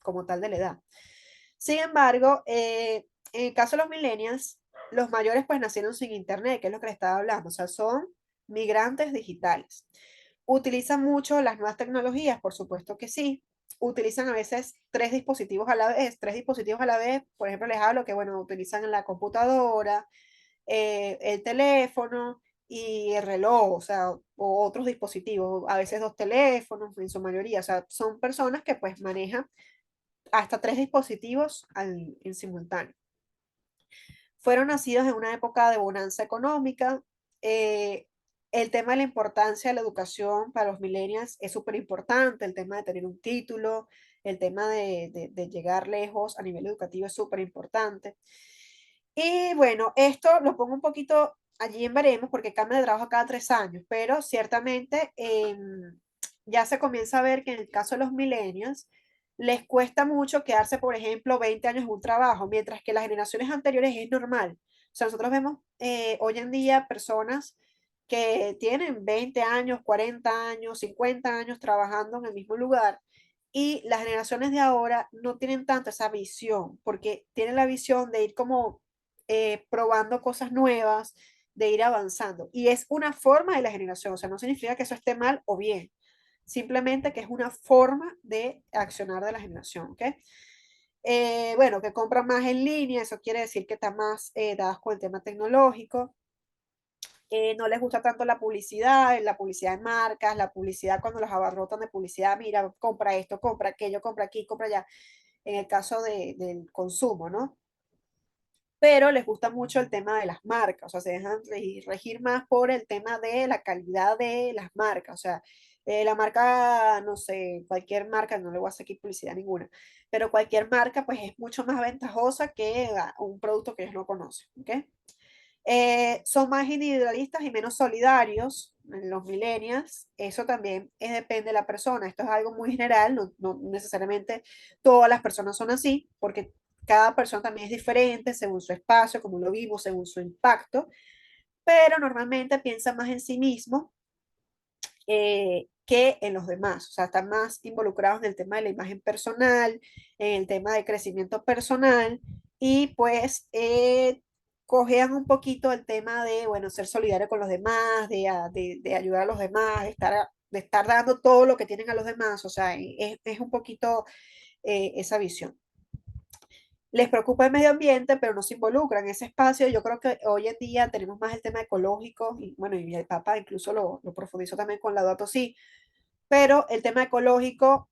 B: como tal de la edad. Sin embargo, en el caso de los millennials, Los mayores pues nacieron sin internet, que es lo que les estaba hablando, o sea, son migrantes digitales. ¿Utilizan mucho las nuevas tecnologías? Por supuesto que sí. Utilizan a veces tres dispositivos a la vez. Por ejemplo, les hablo que, bueno, utilizan la computadora, el teléfono y el reloj, o sea, o otros dispositivos, a veces dos teléfonos en su mayoría. O sea, son personas que pues manejan hasta tres dispositivos en simultáneo. Fueron nacidos en una época de bonanza económica. eh, el tema de la importancia de la educación para los millennials es súper importante, el tema de tener un título, el tema de llegar lejos a nivel educativo es súper importante. Y bueno, esto lo pongo un poquito allí en veremos porque cambia de trabajo cada 3 años, pero ciertamente ya se comienza a ver que en el caso de los millennials les cuesta mucho quedarse, por ejemplo, 20 años en un trabajo, mientras que las generaciones anteriores es normal. O sea, nosotros vemos hoy en día personas que tienen 20 años, 40 años, 50 años trabajando en el mismo lugar y las generaciones de ahora no tienen tanto esa visión, porque tienen la visión de ir como probando cosas nuevas, de ir avanzando. Y es una forma de la generación, o sea, no significa que eso esté mal o bien, simplemente que es una forma de accionar de la generación, ¿ok? Bueno, que compran más en línea, eso quiere decir que están más dadas con el tema tecnológico. No les gusta tanto la publicidad de marcas, la publicidad cuando los abarrotan de publicidad, mira, compra esto, compra aquello, compra aquí, compra allá, en el caso del consumo, ¿no? Pero les gusta mucho el tema de las marcas, o sea, se dejan regir más por el tema de la calidad de las marcas, o sea, la marca, no sé, cualquier marca, no le voy a hacer aquí publicidad ninguna, pero cualquier marca pues es mucho más ventajosa que un producto que ellos no conocen, ¿ok? Son más individualistas y menos solidarios en los millennials. Eso también depende de la persona. Esto es algo muy general, no necesariamente todas las personas son así, porque cada persona también es diferente según su espacio, como lo vimos, según su impacto, pero normalmente piensan más en sí mismo que en los demás. O sea, están más involucrados en el tema de la imagen personal, en el tema de crecimiento personal y pues cojean un poquito el tema de, bueno, ser solidario con los demás, de ayudar a los demás, de estar dando todo lo que tienen a los demás. O sea, es un poquito esa visión. Les preocupa el medio ambiente, pero no se involucran en ese espacio. Yo creo que hoy en día tenemos más el tema ecológico, y bueno, y el Papa incluso lo profundizó también con Laudato Si, pero el tema ecológico,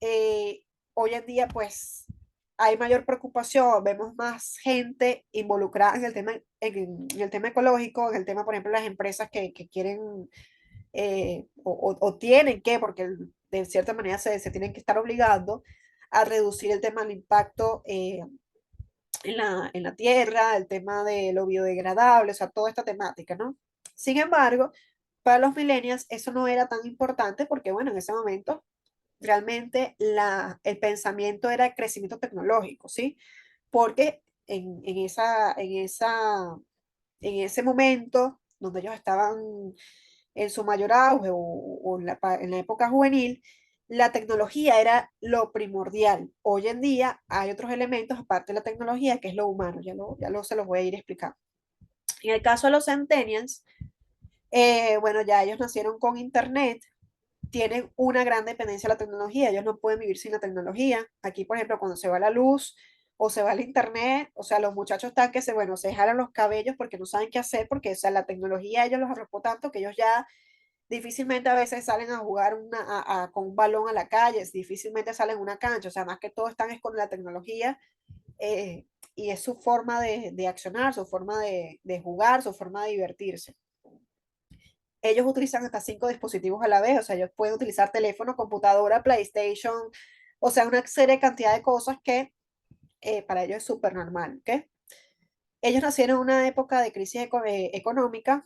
B: hoy en día pues hay mayor preocupación, vemos más gente involucrada en el tema ecológico, en el tema, por ejemplo, las empresas que quieren o tienen que, porque de cierta manera se tienen que estar obligando a reducir el tema del impacto en la tierra, el tema de lo biodegradable, o sea, toda esta temática, ¿no? Sin embargo, para los millennials eso no era tan importante porque, bueno, en ese momento realmente el pensamiento era el crecimiento tecnológico, ¿sí? Porque en ese momento donde ellos estaban en su mayor auge o en la época juvenil, la tecnología era lo primordial. Hoy en día hay otros elementos aparte de la tecnología que es lo humano, se los voy a ir explicando. En el caso de los centennials, bueno, ya ellos nacieron con internet, tienen una gran dependencia de la tecnología, ellos no pueden vivir sin la tecnología. Aquí, por ejemplo, cuando se va la luz o se va el internet, o sea, los muchachos están que bueno, se jalan los cabellos porque no saben qué hacer, porque, o sea, la tecnología ellos los arropó tanto que ellos ya difícilmente a veces salen a jugar con un balón a la calle, difícilmente salen a una cancha, o sea, más que todo están es con la tecnología y es su forma de accionar, su forma de jugar, su forma de divertirse. Ellos utilizan hasta 5 dispositivos a la vez, o sea, ellos pueden utilizar teléfono, computadora, PlayStation, o sea, una serie de cantidad de cosas que para ellos es súper normal, ¿ok? Ellos nacieron en una época de crisis económica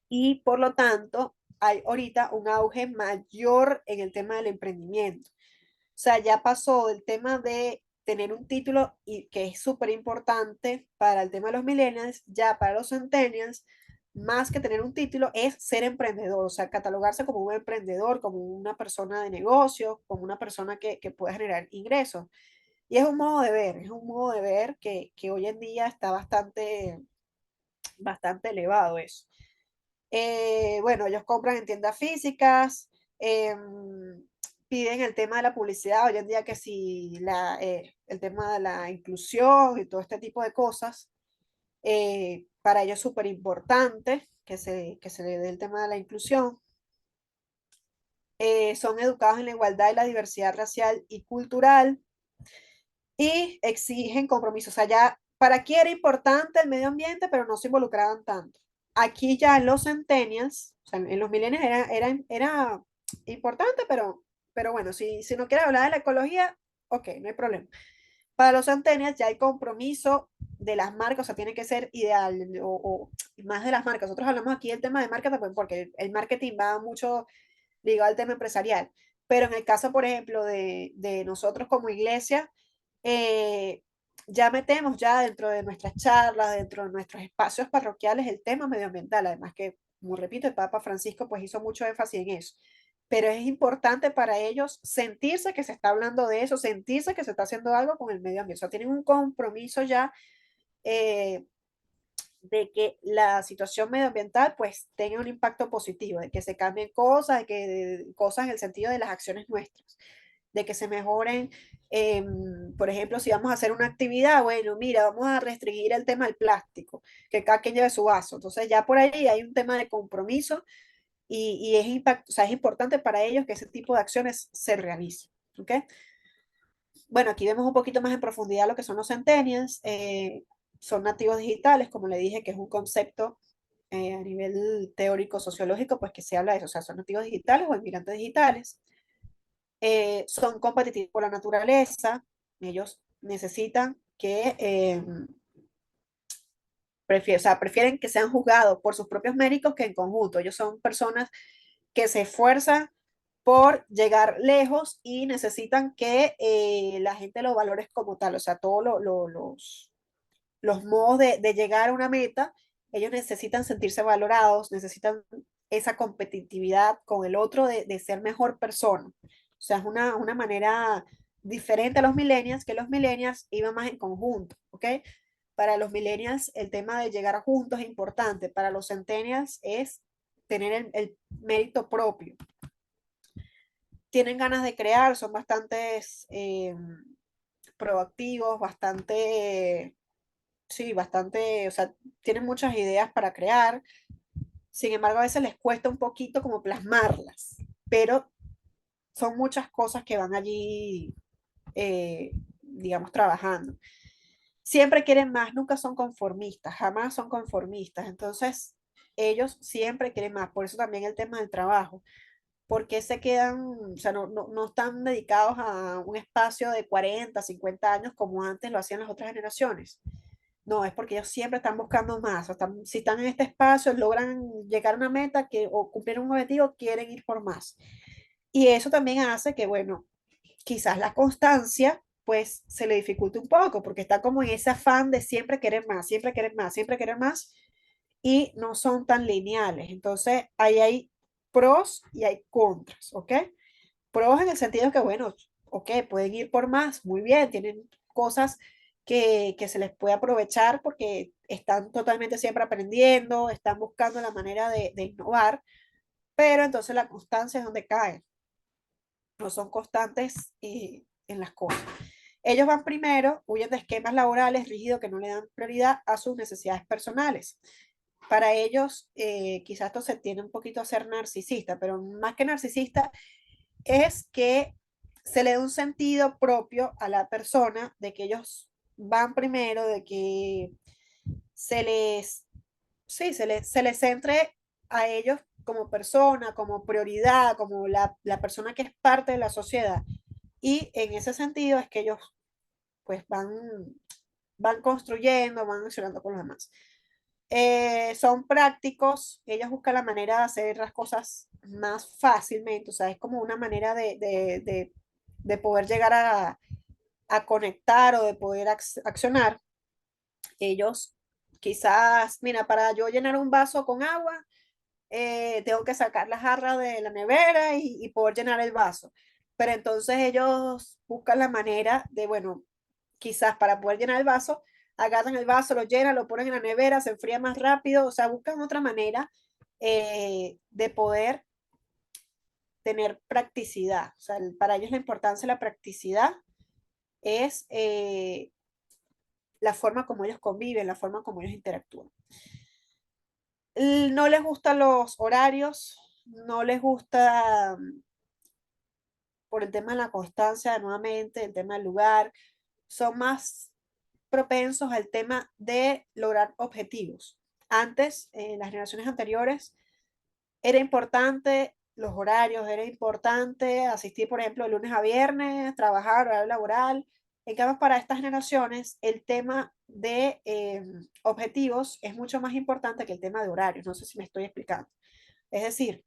B: y por lo tanto hay ahorita un auge mayor en el tema del emprendimiento. O sea, ya pasó del tema de tener un título y que es súper importante para el tema de los millennials, ya para los centennials, más que tener un título es ser emprendedor, o sea, catalogarse como un emprendedor, como una persona de negocio, como una persona que puede generar ingresos. Y es un modo de ver, es un modo de ver que hoy en día está bastante bastante elevado eso. Bueno, ellos compran en tiendas físicas, piden el tema de la publicidad, hoy en día que si el tema de la inclusión y todo este tipo de cosas, para ellos es súper importante que se le dé el tema de la inclusión. Son educados en la igualdad y la diversidad racial y cultural y exigen compromisos. O sea, ya para aquí era importante el medio ambiente, pero no se involucraban tanto. Aquí ya en los centennials, o sea, en los millennials era importante, pero bueno, si no quieres hablar de la ecología, ok, no hay problema. Para los centennials ya hay compromiso de las marcas, o sea, tiene que ser ideal o más de las marcas. Nosotros hablamos aquí del tema de marca porque el marketing va mucho ligado al tema empresarial. Pero en el caso, por ejemplo, de nosotros como iglesia, eh, ya metemos ya dentro de nuestras charlas, dentro de nuestros espacios parroquiales, el tema medioambiental. Además que, como repito, el Papa Francisco pues hizo mucho énfasis en eso. Pero es importante para ellos sentirse que se está hablando de eso, sentirse que se está haciendo algo con el medio ambiente. O sea, tienen un compromiso ya eh, de que la situación medioambiental pues tenga un impacto positivo, de que se cambien cosas, cosas en el sentido de las acciones nuestras, de que se mejoren, por ejemplo, si vamos a hacer una actividad, bueno, mira, vamos a restringir el tema del plástico, que cada quien lleve su vaso. Entonces ya por ahí hay un tema de compromiso y o sea, es importante para ellos que ese tipo de acciones se realicen. ¿Okay? Bueno, aquí vemos un poquito más en profundidad lo que son los centennials. Son nativos digitales, como le dije, que es un concepto a nivel teórico sociológico, pues que se habla de eso, o sea, son nativos digitales o inmigrantes digitales. Son competitivos por la naturaleza, ellos necesitan que, o sea, prefieren que sean juzgados por sus propios méritos que en conjunto. Ellos son personas que se esfuerzan por llegar lejos y necesitan que la gente los valores como tal, o sea, todos los modos de llegar a una meta, ellos necesitan sentirse valorados, necesitan esa competitividad con el otro de ser mejor persona. O sea, es una manera diferente a los millennials, que los millennials iban más en conjunto, ¿ok? Para los millennials el tema de llegar juntos es importante, para los centennials es tener el mérito propio. Tienen ganas de crear, son bastantes proactivos, bastante, sí, bastante, o sea, tienen muchas ideas para crear. Sin embargo, a veces les cuesta un poquito como plasmarlas, pero son muchas cosas que van allí, digamos, trabajando. Siempre quieren más, nunca son conformistas, jamás son conformistas. Entonces, ellos siempre quieren más. Por eso también el tema del trabajo. Porque se quedan, o sea, no están dedicados a un espacio de 40, 50 años como antes lo hacían las otras generaciones. No, es porque ellos siempre están buscando más. O si están en este espacio, logran llegar a una meta o cumplir un objetivo, quieren ir por más. Y eso también hace que, bueno, quizás la constancia pues se le dificulte un poco porque está como en ese afán de siempre querer más, siempre querer más, siempre querer más y no son tan lineales. Entonces, ahí hay pros y hay contras, ¿ok? Pros en el sentido que, bueno, ok, pueden ir por más, muy bien, tienen cosas que se les puede aprovechar porque están totalmente siempre aprendiendo, están buscando la manera de innovar, pero entonces la constancia es donde cae, no son constantes en las cosas. Ellos van primero, huyen de esquemas laborales rígidos que no le dan prioridad a sus necesidades personales. Para ellos, quizás esto se tiene un poquito a ser narcisista, pero más que narcisista es que se le da un sentido propio a la persona de que ellos van primero, de que se les, sí, se les centre a ellos como persona, como prioridad, como la persona que es parte de la sociedad. Y en ese sentido es que ellos pues van construyendo, van accionando con los demás. Son prácticos, ellos buscan la manera de hacer las cosas más fácilmente, o sea, es como una manera de poder llegar a conectar o de poder accionar. Ellos quizás, mira, para yo llenar un vaso con agua, tengo que sacar la jarra de la nevera y poder llenar el vaso. Pero entonces ellos buscan la manera de, bueno, quizás para poder llenar el vaso, agarran el vaso, lo llenan, lo ponen en la nevera, se enfría más rápido, o sea, buscan otra manera de poder tener practicidad. O sea, para ellos la importancia de la practicidad es la forma como ellos conviven, la forma como ellos interactúan. No les gustan los horarios, no les gusta por el tema de la constancia, nuevamente, el tema del lugar, son más propensos al tema de lograr objetivos. Antes, en las generaciones anteriores, era importante los horarios, era importante asistir, por ejemplo, de lunes a viernes, trabajar, horario laboral. En cambio, para estas generaciones, el tema de objetivos es mucho más importante que el tema de horarios. No sé si me estoy explicando. Es decir,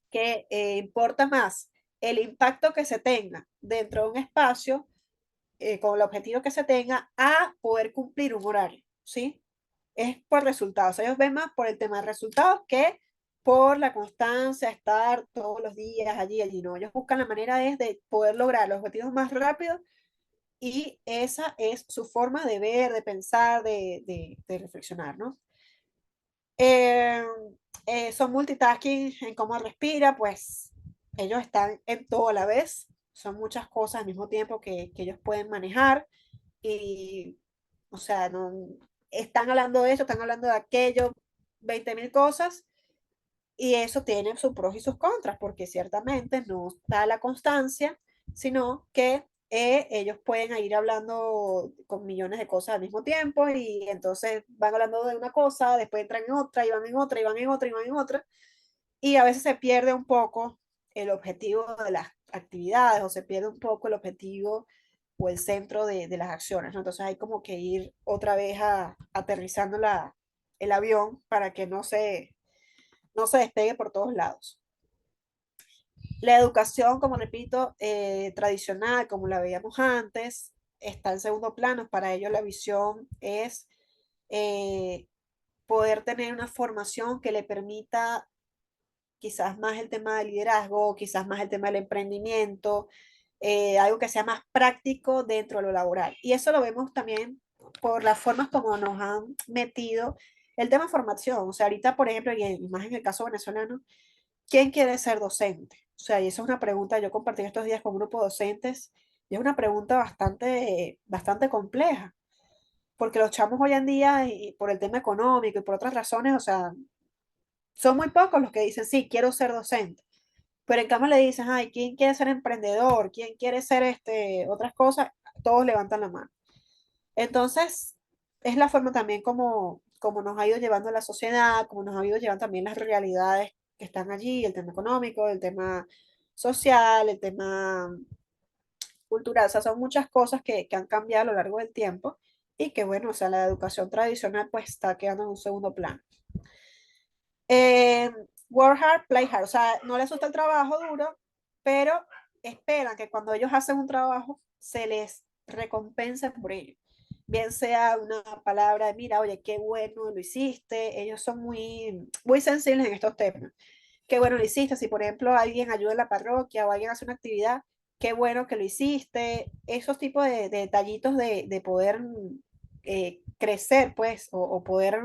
B: que importa más el impacto que se tenga dentro de un espacio con el objetivo que se tenga a poder cumplir un horario, ¿sí? Es por resultados. Ellos ven más por el tema de resultados que por la constancia, estar todos los días allí, allí, no. Ellos buscan la manera de poder lograr los objetivos más rápido y esa es su forma de ver, de pensar, de reflexionar, ¿no? Eh, son multitasking en cómo respira, pues ellos están en todo a la vez, son muchas cosas al mismo tiempo que ellos pueden manejar y, o sea, no, están hablando de eso, están hablando de aquello, 20.000 cosas y eso tiene sus pros y sus contras, porque ciertamente no da la constancia, sino que ellos pueden ir hablando con millones de cosas al mismo tiempo y entonces van hablando de una cosa, después entran en otra y van en otra y van en otra y van en otra y a veces se pierde un poco el objetivo de las actividades o se pierde un poco el objetivo o el centro de las acciones, ¿no? Entonces hay como que ir otra vez aterrizando el avión para que no se despegue por todos lados. La educación, como repito, tradicional, como la veíamos antes, está en segundo plano. Para ello la visión es eh, poder tener una formación que le permita quizás más el tema del liderazgo, quizás más el tema del emprendimiento, algo que sea más práctico dentro de lo laboral. Y eso lo vemos también por las formas como nos han metido el tema de formación. O sea, ahorita, por ejemplo, y más en el caso venezolano, ¿quién quiere ser docente? O sea, y esa es una pregunta, yo compartí estos días con un grupo de docentes, y es una pregunta bastante compleja, porque los chamos hoy en día, y por el tema económico y por otras razones, o sea, son muy pocos los que dicen, sí, quiero ser docente. Pero en cambio le dicen, ay, ¿quién quiere ser emprendedor? ¿Quién quiere ser otras cosas? Todos levantan la mano. Entonces, es la forma también como nos ha ido llevando la sociedad, como nos ha ido llevando también las realidades que están allí, el tema económico, el tema social, el tema cultural, o sea, son muchas cosas que han cambiado a lo largo del tiempo y que, bueno, o sea, la educación tradicional pues está quedando en un segundo plano. Eh, Work hard, play hard, o sea, no les gusta el trabajo duro, pero esperan que cuando ellos hacen un trabajo se les recompense por ello. Bien sea una palabra de, mira, oye, qué bueno lo hiciste, ellos son muy sensibles en estos temas. Qué bueno lo hiciste, si por ejemplo alguien ayuda en la parroquia o alguien hace una actividad, qué bueno que lo hiciste, esos tipos de detallitos de poder crecer, pues, o poder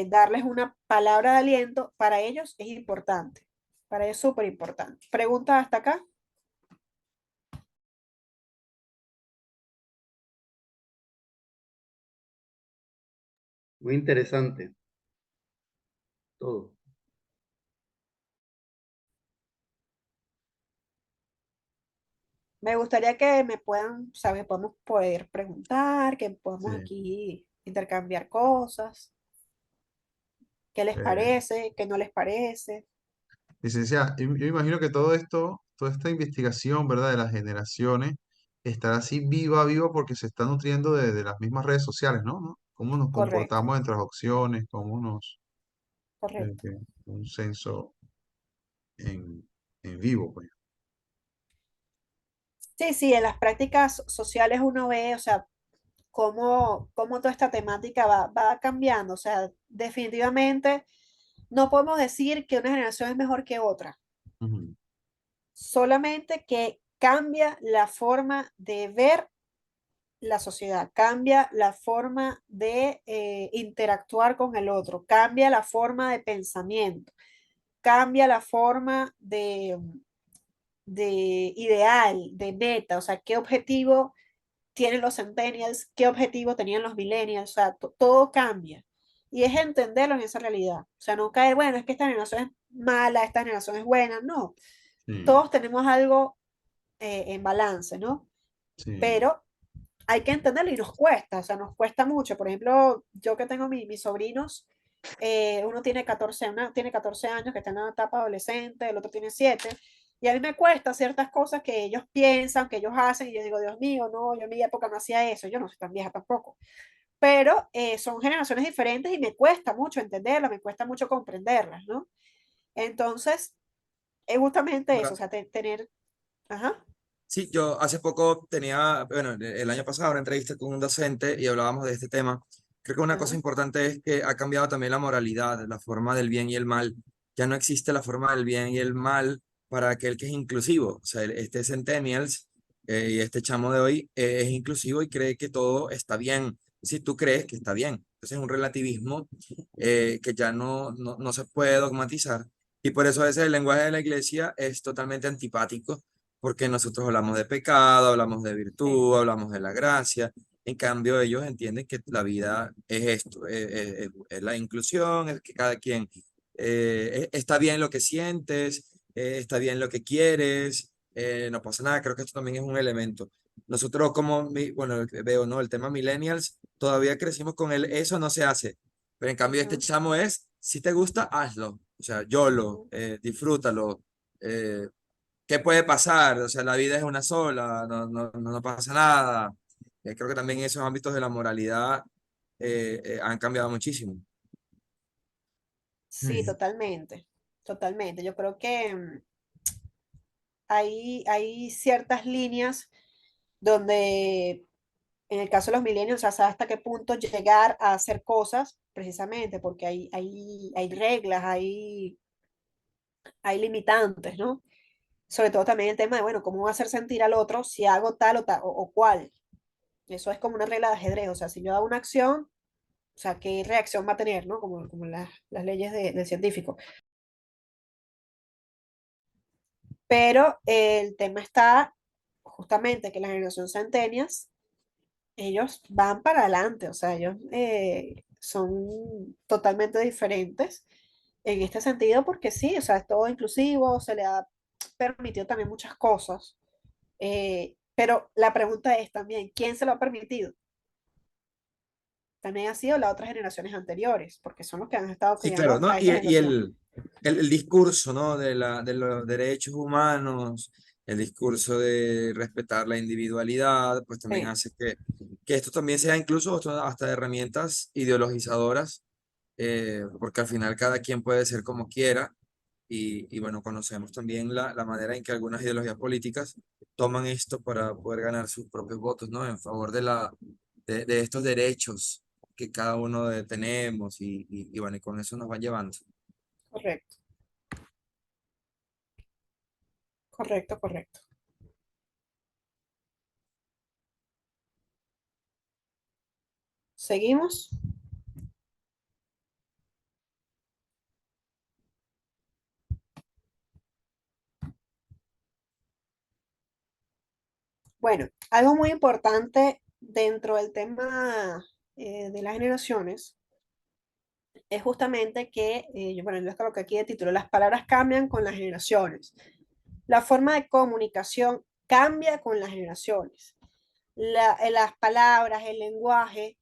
B: darles una palabra de aliento, para ellos es importante, para ellos es súper importante. ¿Pregunta hasta acá?
D: Muy interesante todo.
B: Me gustaría que me puedan, ¿sabes? Podemos poder preguntar, que podamos
A: Sí.
B: aquí intercambiar cosas. ¿Qué les
A: Eh,
B: parece? ¿Qué no les parece?
A: Licenciada, yo imagino que todo esto, toda esta investigación, ¿verdad? De las generaciones, estará así viva, viva, porque se está nutriendo de las mismas redes sociales, ¿no? ¿No? Cómo nos
B: Correcto,
A: comportamos entre las opciones, cómo nos...
B: correcto.
A: un censo en vivo, pues.
B: Sí, sí, en las prácticas sociales uno ve, o sea, cómo toda esta temática va cambiando. O sea, definitivamente no podemos decir que una generación es mejor que otra,
A: Ujú.
B: solamente que cambia la forma de ver la sociedad, cambia la forma de interactuar con el otro, cambia la forma de pensamiento, cambia la forma de ideal, de meta, o sea, qué objetivo tienen los centennials, qué objetivo tenían los millennials, o sea, todo cambia. Y es entenderlo en esa realidad. O sea, no caer, bueno, es que esta generación es mala, esta generación es buena. No,
A: Sí,
B: todos tenemos algo en balance, ¿no?
A: sí,
B: Pero hay que entenderlo y nos cuesta, o sea, nos cuesta mucho. Por ejemplo, yo que tengo mis sobrinos, uno tiene 14, una tiene 14 años, que está en la etapa adolescente, el otro tiene 7, y a mí me cuesta ciertas cosas que ellos piensan, que ellos hacen, y yo digo, Dios mío, no, yo en mi época no hacía eso, yo no soy tan vieja tampoco, pero son generaciones diferentes y me cuesta mucho entenderlas, me cuesta mucho comprenderlas, ¿no? Entonces, es justamente eso, o
C: Ahora,
B: sea, tener, ajá,
C: sí, yo hace poco tenía, bueno, el año pasado una entrevista con un docente y hablábamos de este tema. Creo que una cosa
B: ajá,
C: importante es que ha cambiado también la moralidad, la forma del bien y el mal. Ya no existe la forma del bien y el mal para aquel que es inclusivo. O sea, este Centennials y este chamo de hoy es inclusivo y cree que todo está bien. Si tú crees que está bien. Entonces es un relativismo que ya no se puede dogmatizar. Y por eso a veces el lenguaje de la iglesia es totalmente antipático porque nosotros hablamos de pecado, hablamos de
B: sí,
C: virtud, hablamos de la gracia. En cambio, ellos entienden que la vida es esto, es la inclusión, es que cada quien está bien lo que sientes, está bien lo que quieres, no pasa nada. Creo que esto también es un elemento. Nosotros como, bueno, veo, ¿no? El tema millennials, todavía crecimos con el eso no se hace. Pero en cambio este
B: ujú,
C: chamo es, si te gusta, hazlo. O sea, YOLO,
B: ujú.
C: disfrútalo. eh, ¿Qué puede pasar? O sea, la vida es una sola, no pasa nada. Creo que también esos ámbitos de la moralidad han cambiado muchísimo.
B: Sí,
C: Mm.
B: totalmente, totalmente. Yo creo que hay ciertas líneas donde, en el caso de los millennials, o sea, sabe hasta qué punto llegar a hacer cosas, precisamente porque hay reglas, hay limitantes, ¿no? Sobre todo también el tema de, bueno, cómo hacer sentir al otro si hago tal o cual. Eso es como una regla de ajedrez, o sea, si yo hago una acción, o sea, qué reacción va a tener, ¿no? Como las leyes del científico. Pero el tema está justamente que la generación centenias, ellos van para adelante, o sea, ellos son totalmente diferentes en este sentido porque sí, o sea, es todo inclusivo, se le ha permitido también muchas cosas, pero la pregunta es también, ¿quién se lo ha permitido? También ha sido las otras generaciones anteriores, porque son los que han estado
C: Sí,
B: criando
C: claro, ¿no?
B: a esta
C: Y
B: generación.
C: el discurso, ¿no? De los derechos humanos, el discurso de respetar la individualidad, pues también
B: Sí,
C: hace que esto también sea incluso hasta herramientas ideologizadoras, porque al final cada quien puede ser como quiera. Y bueno, conocemos también la manera en que algunas ideologías políticas toman esto para poder ganar sus propios votos, ¿no? En favor de estos derechos que cada uno tenemos y bueno, y con eso nos van llevando.
B: correcto, correcto, correcto. ¿Seguimos? Bueno, algo muy importante dentro del tema de las generaciones es justamente que, bueno, yo coloqué aquí de título, las palabras cambian con las generaciones. La forma de comunicación cambia con las generaciones. Las palabras, el lenguaje,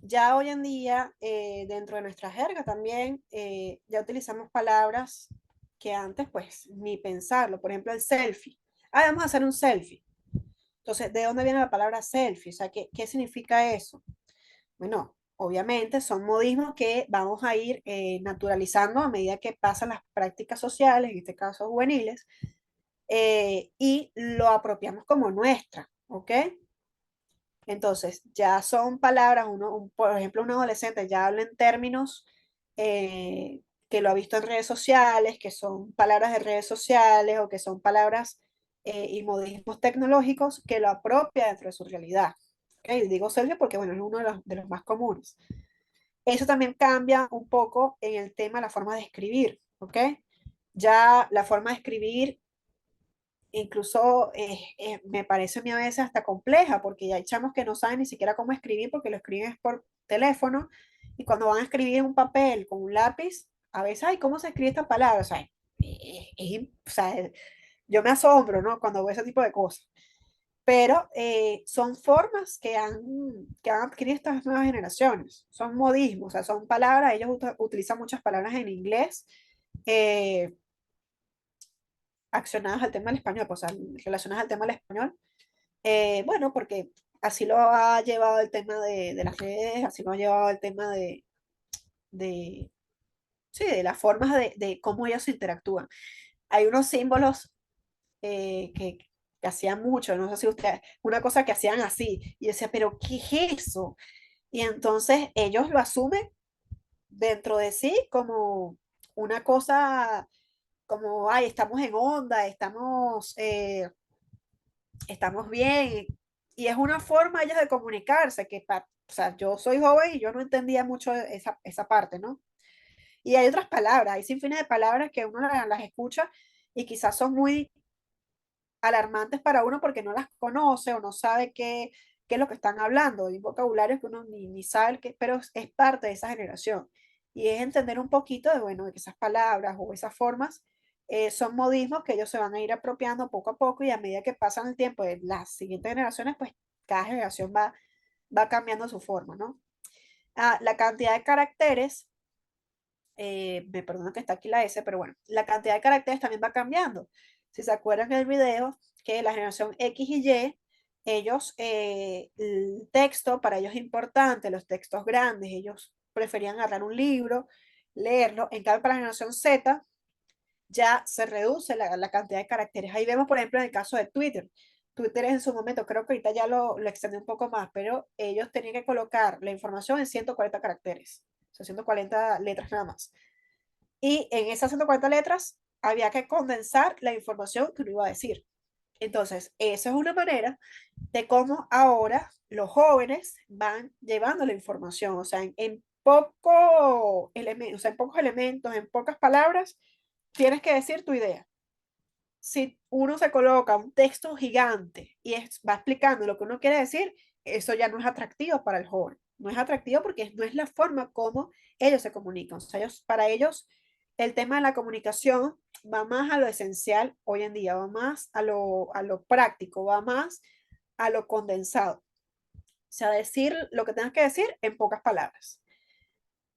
B: ya hoy en día, dentro de nuestra jerga también, ya utilizamos palabras que antes, pues, ni pensarlo. Por ejemplo, el selfie. Ah, vamos a hacer un selfie. Entonces, ¿de dónde viene la palabra selfie? O sea, ¿qué significa eso? Bueno, obviamente son modismos que vamos a ir naturalizando a medida que pasan las prácticas sociales, en este caso juveniles, y lo apropiamos como nuestra, ¿ok? Entonces, ya son palabras, por ejemplo, un adolescente ya habla en términos que lo ha visto en redes sociales, que son palabras de redes sociales o que son palabras y modismos tecnológicos que lo apropia dentro de su realidad. ¿ok? Digo selfie porque, bueno, es uno de los más comunes. Eso también cambia un poco en el tema, la forma de escribir, ¿ok? Ya la forma de escribir incluso me parece a mí a veces hasta compleja, porque ya hay chamos que no saben ni siquiera cómo escribir porque lo escriben es por teléfono, y cuando van a escribir en un papel con un lápiz, a veces, ay, ¿cómo se escribe esta palabra? O sea, o sea, yo me asombro, ¿no? Cuando veo ese tipo de cosas. Pero son formas que han adquirido estas nuevas generaciones, son modismos, o sea, son palabras, ellos utilizan muchas palabras en inglés, eh, accionadas al tema del español, pues, o sea, relacionadas al tema del español. Bueno, porque así lo ha llevado el tema de las redes, así lo ha llevado el tema de, sí, de las formas de cómo ellos interactúan. Hay unos símbolos que hacían mucho, no sé si ustedes, una cosa que hacían así, y yo decía, pero ¿qué es eso? Y entonces ellos lo asumen dentro de sí como una cosa, como, ay, estamos en onda, estamos bien. Y es una forma ellos de comunicarse, o sea, yo soy joven y yo no entendía mucho esa parte, ¿no? Y hay otras palabras, hay sin fines de palabras que uno las escucha y quizás son muy alarmantes para uno porque no las conoce o no sabe qué es lo que están hablando. Hay vocabularios que uno ni sabe, pero es parte de esa generación. Y es entender un poquito de, bueno, de que esas palabras o esas formas son modismos que ellos se van a ir apropiando poco a poco y a medida que pasan el tiempo de las siguientes generaciones, pues cada generación va cambiando su forma, ¿no? La cantidad de caracteres, me perdono que está aquí la S, pero bueno, la cantidad de caracteres también va cambiando. Si se acuerdan del video, que la generación X y Y, ellos, el texto para ellos es importante, los textos grandes, ellos preferían agarrar un libro, leerlo. En cambio, para la generación Z, ya se reduce la cantidad de caracteres. Ahí vemos, por ejemplo, en el caso de Twitter. Twitter en su momento, creo que ahorita ya lo extendió un poco más, pero ellos tenían que colocar la información en 140 caracteres, o sea, 140 letras nada más. Y en esas 140 letras había que condensar la información que uno iba a decir. Entonces, esa es una manera de cómo ahora los jóvenes van llevando la información, o sea, o sea, en pocos elementos, en pocas palabras, tienes que decir tu idea. Si uno se coloca un texto gigante y va explicando lo que uno quiere decir, eso ya no es atractivo para el joven. No es atractivo porque no es la forma como ellos se comunican. O sea, para ellos el tema de la comunicación va más a lo esencial hoy en día, va más a lo práctico, va más a lo condensado. O sea, decir lo que tengas que decir en pocas palabras.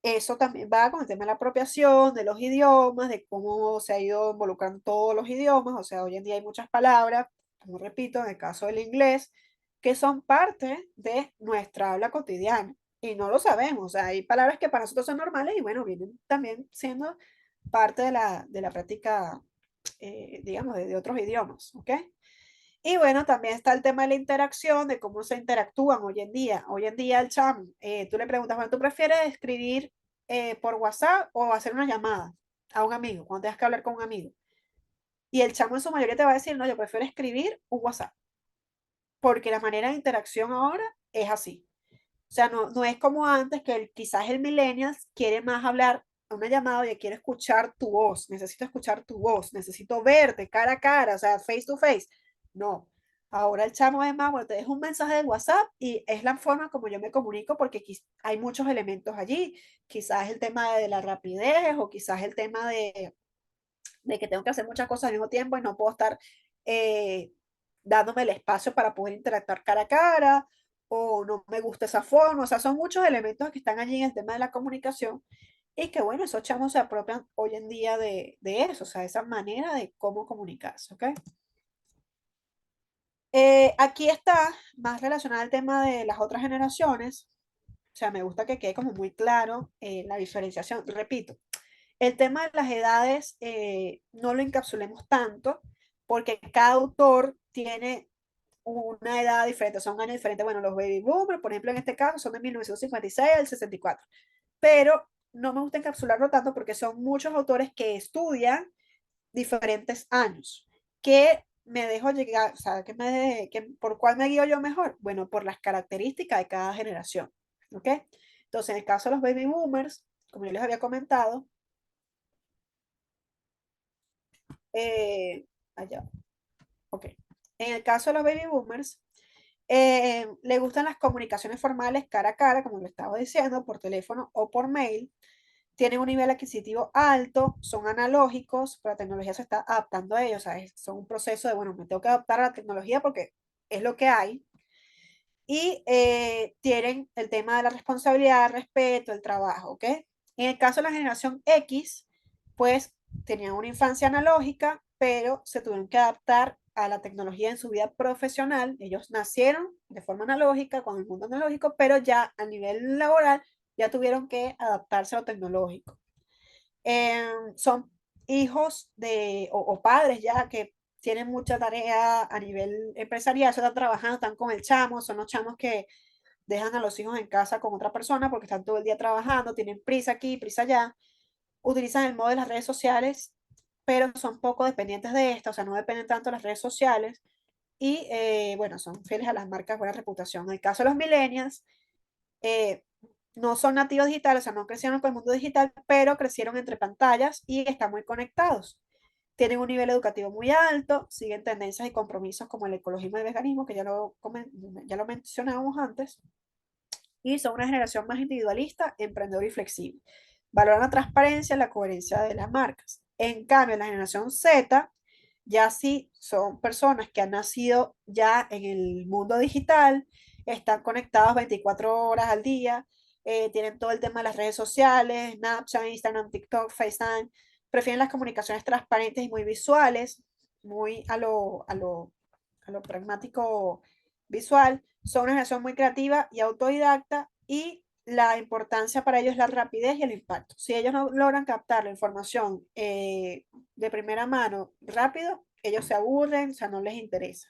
B: Eso también va con el tema de la apropiación de los idiomas, de cómo se ha ido involucrando todos los idiomas. O sea, hoy en día hay muchas palabras, como repito, en el caso del inglés, que son parte de nuestra habla cotidiana y no lo sabemos. O sea, hay palabras que para nosotros son normales y bueno, vienen también siendo parte de la práctica, digamos, de otros idiomas, ¿ok? Y bueno, también está el tema de la interacción, de cómo se interactúan hoy en día. Hoy en día el chamo, tú le preguntas, bueno, ¿tú prefieres escribir por WhatsApp o hacer una llamada a un amigo, cuando tengas que hablar con un amigo? Y el chamo en su mayoría te va a decir, no, yo prefiero escribir un WhatsApp, porque la manera de interacción ahora es así. O sea, no es como antes que quizás el millennial quiere más hablar a una llamada, oye, quiero escuchar tu voz, necesito escuchar tu voz, necesito verte cara a cara, o sea, face to face. No, ahora el chamo es más, bueno, te dejo un mensaje de WhatsApp y es la forma como yo me comunico porque hay muchos elementos allí, quizás el tema de la rapidez o quizás el tema de que tengo que hacer muchas cosas al mismo tiempo y no puedo estar eh, dándome el espacio para poder interactuar cara a cara, o no me gusta esa forma, o sea, son muchos elementos que están allí en el tema de la comunicación y que bueno, esos chamos se apropian hoy en día de eso, o sea, esa manera de cómo comunicarse, ¿ok? Aquí está más relacionado al tema de las otras generaciones, o sea, me gusta que quede como muy claro la diferenciación, repito, el tema de las edades no lo encapsulemos tanto porque cada autor tiene una edad diferente, son años diferentes. Bueno, los baby boomers, por ejemplo, en este caso son de 1956 al 64, pero no me gusta encapsularlo tanto porque son muchos autores que estudian diferentes años, que me dejo llegar, o sea, ¿por cuál me guío yo mejor? Bueno, por las características de cada generación, ¿ok? Entonces, en el caso de los baby boomers, como yo les había comentado, allá, ok. En el caso de los baby boomers, le gustan las comunicaciones formales cara a cara, como le estaba diciendo, por teléfono o por mail. Tienen un nivel adquisitivo alto, son analógicos, pero la tecnología se está adaptando a ellos, o sea, son un proceso de, bueno, me tengo que adaptar a la tecnología porque es lo que hay. Y tienen el tema de la responsabilidad, el respeto, el trabajo, ¿ok? En el caso de la generación X, pues tenían una infancia analógica, pero se tuvieron que adaptar a la tecnología en su vida profesional. Ellos nacieron de forma analógica, con el mundo analógico, pero ya a nivel laboral ya tuvieron que adaptarse a lo tecnológico. Son hijos o padres ya que tienen mucha tarea a nivel empresarial, se están trabajando, están con el chamo, son los chamos que dejan a los hijos en casa con otra persona porque están todo el día trabajando, tienen prisa aquí, prisa allá, utilizan el modo de las redes sociales, pero son poco dependientes de esto, o sea, no dependen tanto de las redes sociales y, bueno, son fieles a las marcas de buena reputación. En el caso de los millennials, eh, no son nativos digitales, o sea, no crecieron con el mundo digital, pero crecieron entre pantallas y están muy conectados. Tienen un nivel educativo muy alto, siguen tendencias y compromisos como el ecologismo y el veganismo, que ya lo mencionábamos antes, y son una generación más individualista, emprendedora y flexible. Valoran la transparencia y la coherencia de las marcas. En cambio, la generación Z ya sí son personas que han nacido ya en el mundo digital, están conectados 24 horas al día, tienen todo el tema de las redes sociales, Snapchat, Instagram, TikTok, FaceTime, prefieren las comunicaciones transparentes y muy visuales, muy a lo pragmático visual, son una generación muy creativa y autodidacta y la importancia para ellos es la rapidez y el impacto. Si ellos no logran captar la información de primera mano rápido, ellos se aburren, o sea, no les interesa.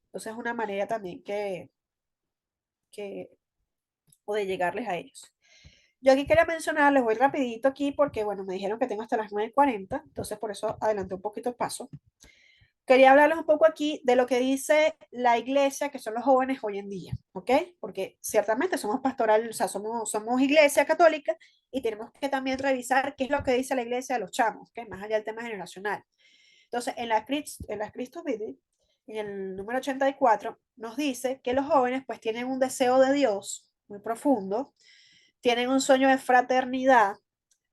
B: Entonces es una manera también que o de llegarles a ellos. Yo aquí quería mencionar, les voy rapidito aquí porque, bueno, me dijeron que tengo hasta las 9:40, entonces por eso adelanté un poquito el paso. Quería hablarles un poco aquí de lo que dice la iglesia, que son los jóvenes hoy en día, ¿ok? Porque ciertamente somos pastoral, o sea, somos iglesia católica y tenemos que también revisar qué es lo que dice la iglesia de los chamos, ¿ok? Más allá del tema generacional. Entonces, en la Cristo Vivi, en el número 84, nos dice que los jóvenes pues tienen un deseo de Dios muy profundo, tienen un sueño de fraternidad,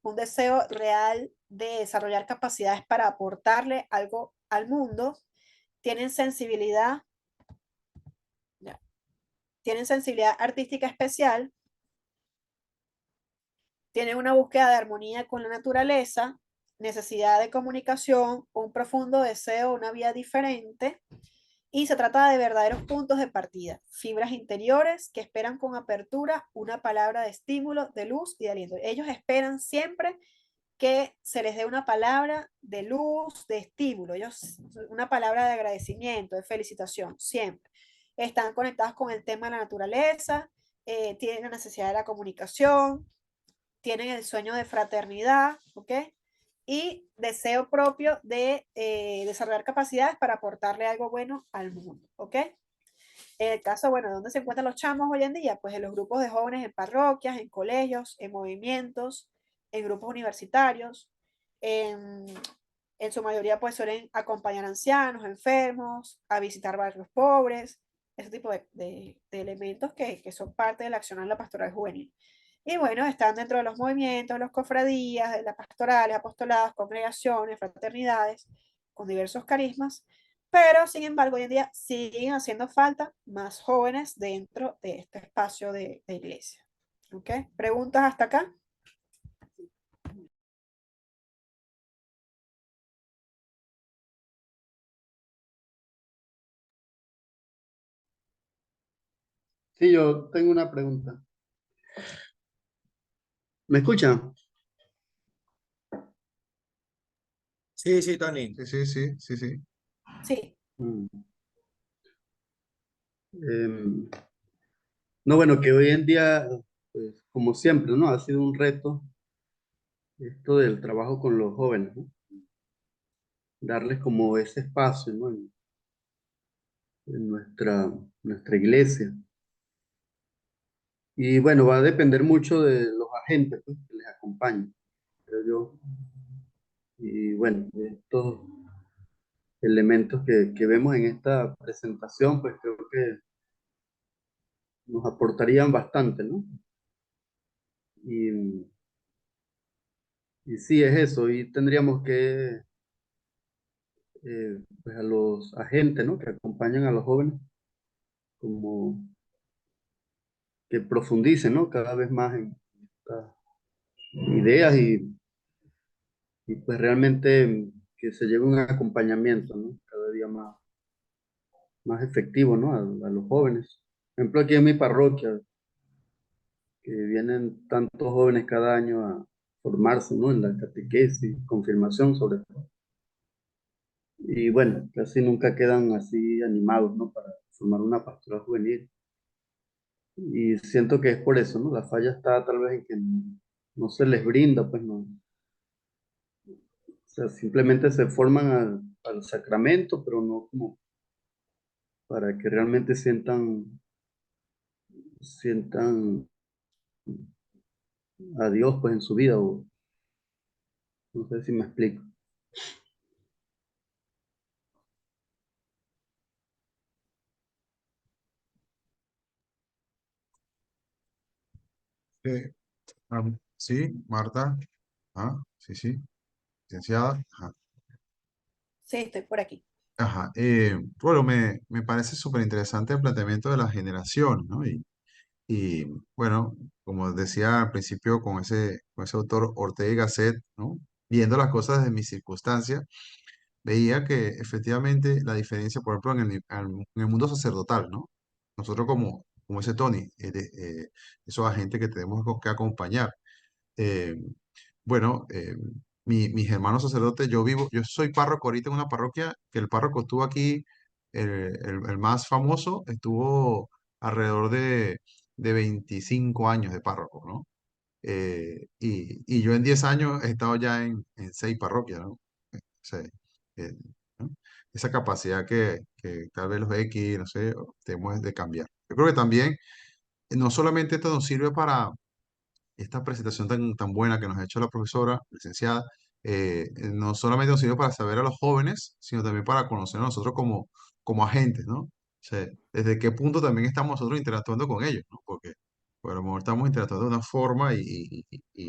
B: un deseo real de desarrollar capacidades para aportarle algo al mundo, tienen sensibilidad, ya, tienen sensibilidad artística especial, tienen una búsqueda de armonía con la naturaleza, necesidad de comunicación, un profundo deseo, una vida diferente, y se trata de verdaderos puntos de partida, fibras interiores que esperan con apertura una palabra de estímulo, de luz y de aliento. Ellos esperan siempre que se les dé una palabra de luz, de estímulo, ellos, una palabra de agradecimiento, de felicitación, siempre. Están conectados con el tema de la naturaleza, tienen la necesidad de la comunicación, tienen el sueño de fraternidad, ¿ok? Y deseo propio de desarrollar capacidades para aportarle algo bueno al mundo, ¿ok? En el caso, bueno, ¿dónde se encuentran los chamos hoy en día? Pues en los grupos de jóvenes en parroquias, en colegios, en movimientos, en grupos universitarios. En, en su mayoría, pues suelen acompañar a ancianos, enfermos, a visitar barrios pobres, ese tipo de elementos que son parte del accionar de la pastoral juvenil. Y bueno, están dentro de los movimientos, los cofradías, de las pastorales, apostolados, congregaciones, fraternidades, con diversos carismas, pero sin embargo hoy en día siguen haciendo falta más jóvenes dentro de este espacio de iglesia. ¿Ok? ¿Preguntas hasta acá?
D: Sí, yo tengo una pregunta. ¿Me escuchan?
C: Sí, sí, Tony.
A: Sí, sí, sí, sí, sí.
B: Sí,
D: Mm. Em, no, bueno, que hoy en día, pues, como siempre, ¿no? Ha sido un reto esto del trabajo con los jóvenes, ¿no? Darles como ese espacio, ¿no? en nuestra iglesia. Y bueno, va a depender mucho de los agentes, pues, que les acompañen, creo yo. Y bueno, estos elementos que vemos en esta presentación, pues creo que nos aportarían bastante, ¿no? Y, y sí, es eso. Y tendríamos que, pues a los agentes, ¿no? Que acompañan a los jóvenes, como que profundicen, ¿no? Cada vez más en estas ideas y pues realmente que se lleve un acompañamiento, ¿no? Cada día más efectivo, ¿no? A los jóvenes. Por ejemplo, aquí en mi parroquia, que vienen tantos jóvenes cada año a formarse, ¿no? En la catequesis, confirmación sobre todo. Y bueno, casi nunca quedan así animados, ¿no? Para formar una pastoral juvenil. Y siento que es por eso, ¿no? La falla está tal vez en que no se les brinda, pues no. O sea, simplemente se forman al sacramento, pero no como para que realmente sientan a Dios pues en su vida, o no sé si me explico.
A: Eh, sí, Marta. Ah, sí, sí, licenciada. Ajá.
B: Sí, estoy por aquí.
A: Ajá. Bueno, me parece súper interesante el planteamiento de la generación, ¿no? Y bueno, como decía al principio con ese autor Ortega y Gasset, ¿no? Viendo las cosas desde mi circunstancia, veía que efectivamente la diferencia, por ejemplo, en el mundo sacerdotal, ¿no? Nosotros como ese Tony, esos agentes que tenemos que acompañar. eh, bueno, mis hermanos sacerdotes, yo soy párroco ahorita en una parroquia que el párroco estuvo aquí, el más famoso, estuvo alrededor de 25 años de párroco, ¿no? Y yo en 10 años he estado ya en 6 parroquias, ¿no? Sí, eh, ¿no? Esa capacidad que tal vez los X, no sé, tenemos de cambiar. Yo creo que también, no solamente esto nos sirve para esta presentación tan buena que nos ha hecho la profesora, licenciada, no solamente nos sirve para saber a los jóvenes, sino también para conocer a nosotros como agentes, ¿no? O sea, desde qué punto también estamos nosotros interactuando con ellos, ¿no? Porque pues, a lo mejor estamos interactuando de una forma y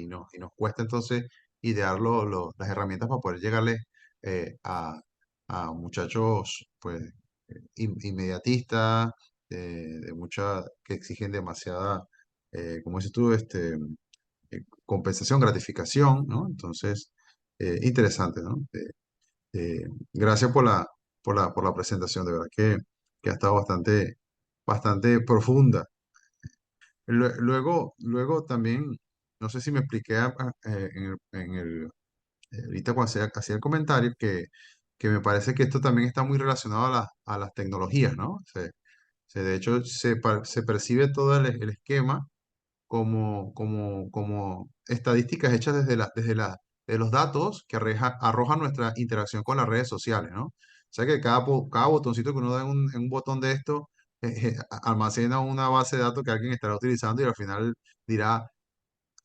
A: nos cuesta entonces idear las herramientas para poder llegarle a muchachos, pues, inmediatistas, que exigen demasiada, como dices tú, compensación, gratificación, ¿no? Entonces, interesante, ¿no? Gracias por la presentación, de verdad que ha estado bastante profunda. Luego también, no sé si me expliqué ahorita cuando hacía el comentario que me parece que esto también está muy relacionado a las tecnologías, ¿no? De hecho, se percibe todo el esquema como estadísticas hechas de los datos que arrojan nuestra interacción con las redes sociales, ¿no? O sea que cada botoncito que uno da en un botón de esto almacena una base de datos que alguien estará utilizando y al final dirá,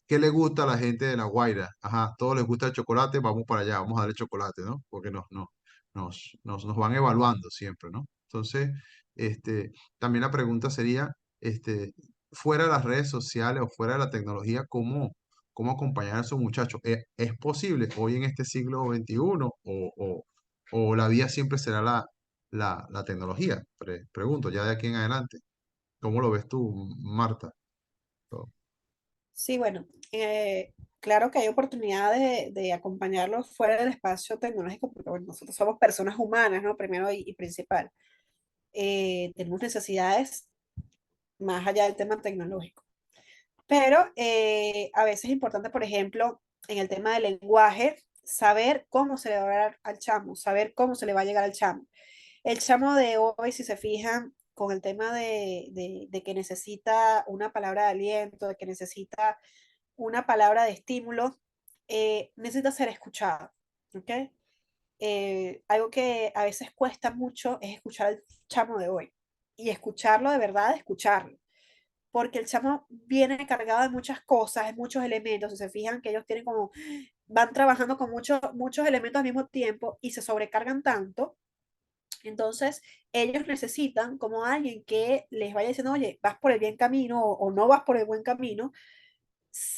A: ¿qué le gusta a la gente de La Guaira? Ajá, todos les gusta el chocolate, vamos para allá, vamos a darle chocolate, ¿no? Porque nos van evaluando siempre, ¿no? Entonces, también la pregunta sería, este, fuera de las redes sociales o fuera de la tecnología, ¿cómo acompañar a esos muchachos? ¿Es posible hoy en este siglo XXI o la vía siempre será la tecnología? Pregunto, ya de aquí en adelante. ¿Cómo lo ves tú, Marta?
B: Sí, bueno, claro que hay oportunidad de acompañarlos fuera del espacio tecnológico, porque bueno, nosotros somos personas humanas, ¿no? Primero y principal. Tenemos necesidades más allá del tema tecnológico. Pero a veces es importante, por ejemplo, en el tema del lenguaje, saber cómo se le va a dar al chamo, saber cómo se le va a llegar al chamo. El chamo de hoy, si se fijan, con el tema de que necesita una palabra de aliento, de que necesita una palabra de estímulo, necesita ser escuchado, ¿ok? algo que a veces cuesta mucho es escuchar al chamo de hoy y escucharlo de verdad, escucharlo. Porque el chamo viene cargado de muchas cosas, de muchos elementos. Si se fijan que ellos tienen como, van trabajando con muchos elementos al mismo tiempo y se sobrecargan tanto. Entonces, ellos necesitan como alguien que les vaya diciendo, oye, vas por el bien camino o no vas por el buen camino.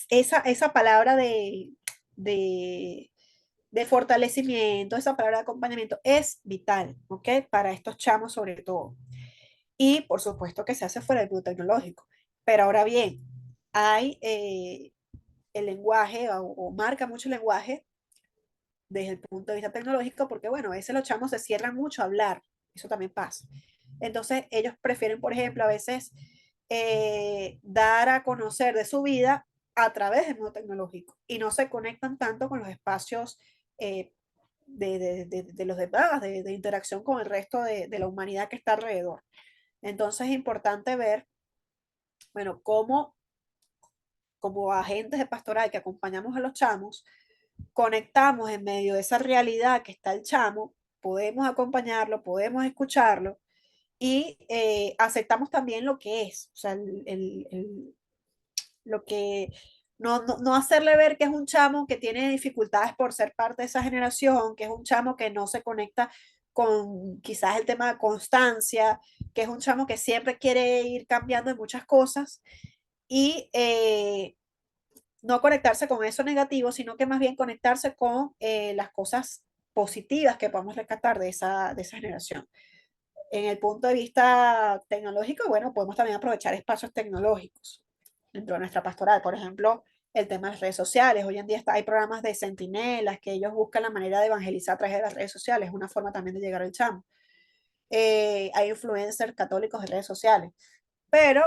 B: Esa palabra de, de fortalecimiento, esa palabra de acompañamiento es vital, ¿ok? Para estos chamos sobre todo. Y por supuesto que se hace fuera del mundo tecnológico. Pero ahora bien, hay el lenguaje o marca mucho el lenguaje desde el punto de vista tecnológico, porque bueno, a veces los chamos se cierran mucho a hablar, eso también pasa. Entonces ellos prefieren, por ejemplo, a veces dar a conocer de su vida a través del mundo tecnológico y no se conectan tanto con los espacios eh, de los demás, de interacción con el resto de la humanidad que está alrededor. Entonces es importante ver, bueno, cómo como agentes de pastoral que acompañamos a los chamos, conectamos en medio de esa realidad que está el chamo, podemos acompañarlo, podemos escucharlo y aceptamos también lo que es, o sea, lo que no hacerle ver que es un chamo que tiene dificultades por ser parte de esa generación, que es un chamo que no se conecta con quizás el tema de constancia, que es un chamo que siempre quiere ir cambiando en muchas cosas y no conectarse con eso negativo, sino que más bien conectarse con las cosas positivas que podemos rescatar de esa generación. En el punto de vista tecnológico, bueno, podemos también aprovechar espacios tecnológicos dentro de nuestra pastoral. Por ejemplo, el tema de las redes sociales. Hoy en día hay programas de centinelas que ellos buscan la manera de evangelizar a través de las redes sociales. Es una forma también de llegar al chamo. Hay influencers católicos de redes sociales. Pero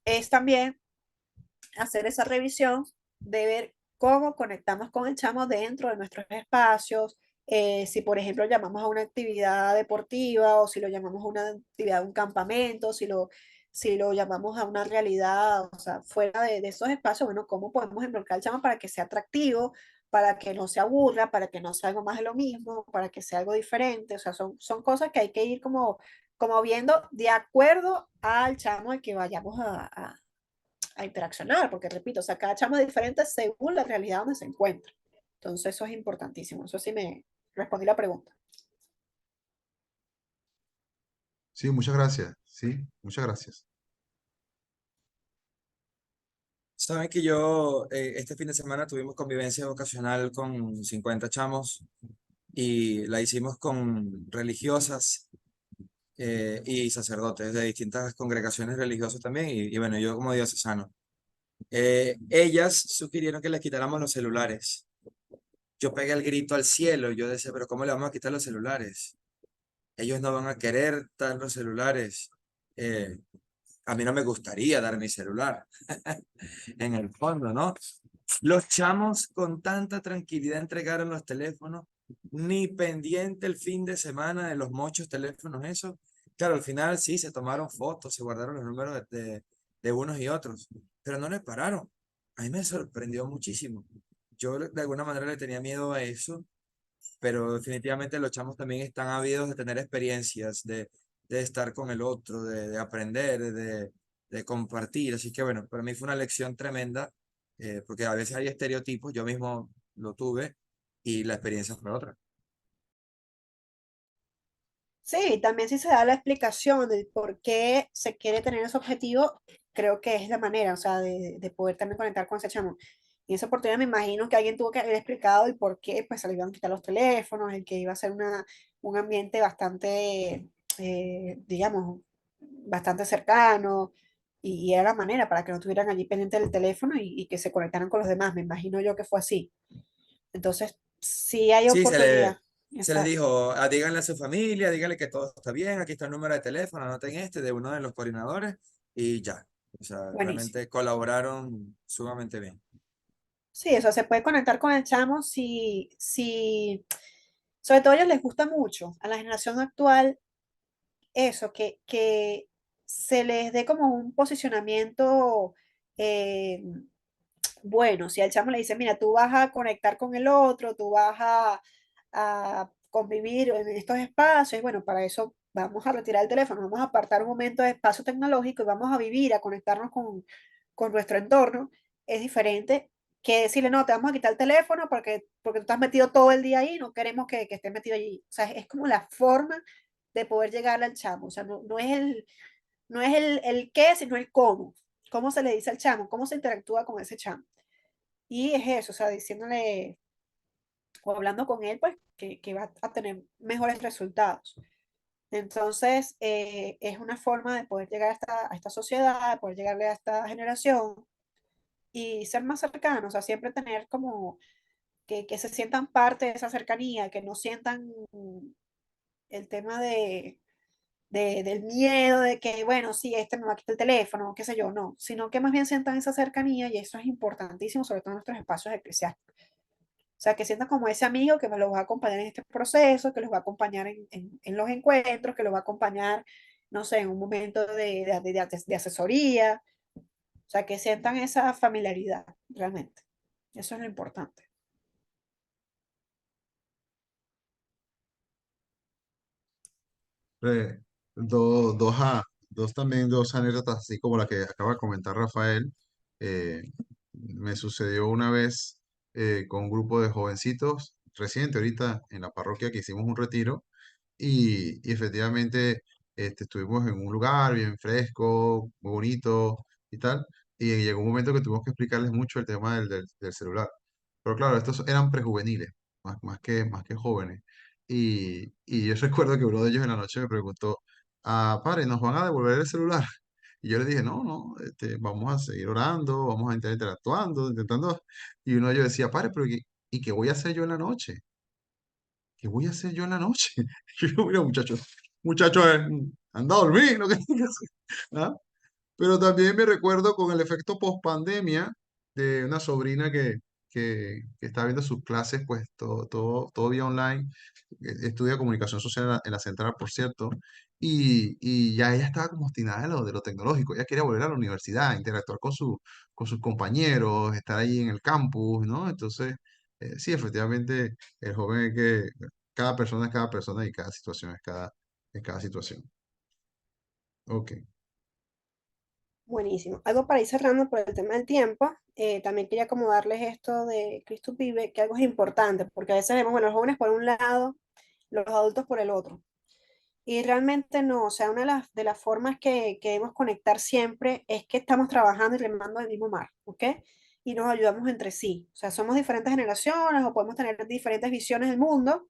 B: es también hacer esa revisión de ver cómo conectamos con el chamo dentro de nuestros espacios, si por ejemplo llamamos a una actividad deportiva o si lo llamamos a una actividad de un campamento, si lo llamamos a una realidad, o sea, fuera de esos espacios, bueno, cómo podemos involucrar al chamo para que sea atractivo, para que no se aburra, para que no sea algo más de lo mismo, para que sea algo diferente, o sea, son cosas que hay que ir como viendo de acuerdo al chamo al que vayamos a interaccionar, porque repito, o sea, cada chamo es diferente según la realidad donde se encuentra. Entonces eso es importantísimo. Eso sí me respondí la pregunta.
A: Sí, muchas gracias. Sí, muchas gracias.
C: Saben que yo este fin de semana tuvimos convivencia vocacional con 50 chamos y la hicimos con religiosas y sacerdotes de distintas congregaciones religiosas también y bueno, yo como diocesano. Ellas sugirieron que les quitáramos los celulares. Yo pegué el grito al cielo, yo decía, pero ¿cómo le vamos a quitar los celulares? Ellos no van a querer dar los celulares. Eh, a mí no me gustaría dar mi celular, en el fondo, ¿no? Los chamos con tanta tranquilidad entregaron los teléfonos, ni pendiente el fin de semana de los muchos teléfonos, eso. Claro, al final sí, se tomaron fotos, se guardaron los números de unos y otros, pero no les pararon. A mí me sorprendió muchísimo. Yo de alguna manera le tenía miedo a eso, pero definitivamente los chamos también están ávidos de tener experiencias, de estar con el otro, de aprender, de compartir. Así que bueno, para mí fue una lección tremenda, porque a veces hay estereotipos, yo mismo lo tuve y la experiencia fue otra.
B: Sí, también si se da la explicación de por qué se quiere tener ese objetivo, creo que es la manera, o sea, de poder también conectar con ese chamo. Y esa oportunidad me imagino que alguien tuvo que haber explicado el por qué pues se le iban a quitar los teléfonos, el que iba a ser un ambiente bastante, digamos, bastante cercano, y era la manera para que no estuvieran allí pendientes del teléfono y que se conectaran con los demás. Me imagino yo que fue así. Entonces, sí hay
C: Sí,
B: oportunidad.
C: se les
B: Exacto.
C: dijo, díganle a su familia, díganle que todo está bien, aquí está el número de teléfono, anoten este de uno de los coordinadores y ya. O sea,
B: Buenísimo.
C: realmente colaboraron sumamente bien.
B: Sí, eso se puede conectar con el chamo si, sobre todo a ellos les gusta mucho, a la generación actual, eso, que se les dé como un posicionamiento bueno. Si al chamo le dice, mira, tú vas a conectar con el otro, tú vas a convivir en estos espacios. Y bueno, para eso vamos a retirar el teléfono, vamos a apartar un momento de espacio tecnológico y vamos a vivir, a conectarnos con nuestro entorno. Es diferente que decirle, no, te vamos a quitar el teléfono porque tú estás metido todo el día ahí, no queremos que estés metido allí. O sea, es como la forma de poder llegarle al chamo. O sea, no es el qué, sino el cómo. ¿Cómo se le dice al chamo? ¿Cómo se interactúa con ese chamo? Y es eso, o sea, diciéndole o hablando con él, pues que va a tener mejores resultados. Entonces, es una forma de poder llegar a esta sociedad, de poder llegarle a esta generación y ser más cercanos, o sea, siempre tener como que se sientan parte de esa cercanía, que no sientan el tema del miedo, de que, bueno, sí, este me va a quitar el teléfono, qué sé yo, no, sino que más bien sientan esa cercanía y eso es importantísimo, sobre todo en nuestros espacios eclesiásticos. O sea, que sientan como ese amigo que me los va a acompañar en este proceso, que los va a acompañar en los encuentros, que los va a acompañar, no sé, en un momento de asesoría. O sea, que sientan esa familiaridad, realmente. Eso es lo importante.
A: Eh, también dos anécdotas, así como la que acaba de comentar Rafael. Eh, Me sucedió una vez con un grupo de jovencitos, reciente ahorita en la parroquia que hicimos un retiro y efectivamente estuvimos en un lugar bien fresco, muy bonito y tal, y llegó un momento que tuvimos que explicarles mucho el tema del celular. Pero claro, estos eran prejuveniles, más que jóvenes. Y yo recuerdo que uno de ellos en la noche me preguntó, padre, ¿nos van a devolver el celular? Y yo le dije, no, no, vamos a seguir orando, vamos a estar interactuando, intentando. Y uno de ellos decía, padre, pero ¿y qué voy a hacer yo en la noche? ¿Qué voy a hacer yo en la noche? Y yo, mira, muchachos, anda a dormir, lo que tengas que hacer. ¿Ah? Pero también me recuerdo con el efecto post-pandemia de una sobrina que está viendo sus clases, pues todo vía online. Estudia comunicación social en la central, por cierto, y ya ella estaba como obstinada de lo tecnológico. Ella quería volver a la universidad, interactuar con sus compañeros, estar ahí en el campus, ¿no? Entonces, sí, efectivamente, el joven es que cada persona es cada persona y cada situación es cada situación. Ok.
B: Buenísimo. Algo para ir cerrando por el tema del tiempo. También quería acomodarles esto de Cristo vive, que algo es importante, porque a veces vemos, bueno, los jóvenes por un lado, los adultos por el otro. Y realmente no, o sea, una de las formas que debemos conectar siempre es que estamos trabajando y remando en el mismo mar, ¿ok? Y nos ayudamos entre sí. O sea, somos diferentes generaciones o podemos tener diferentes visiones del mundo,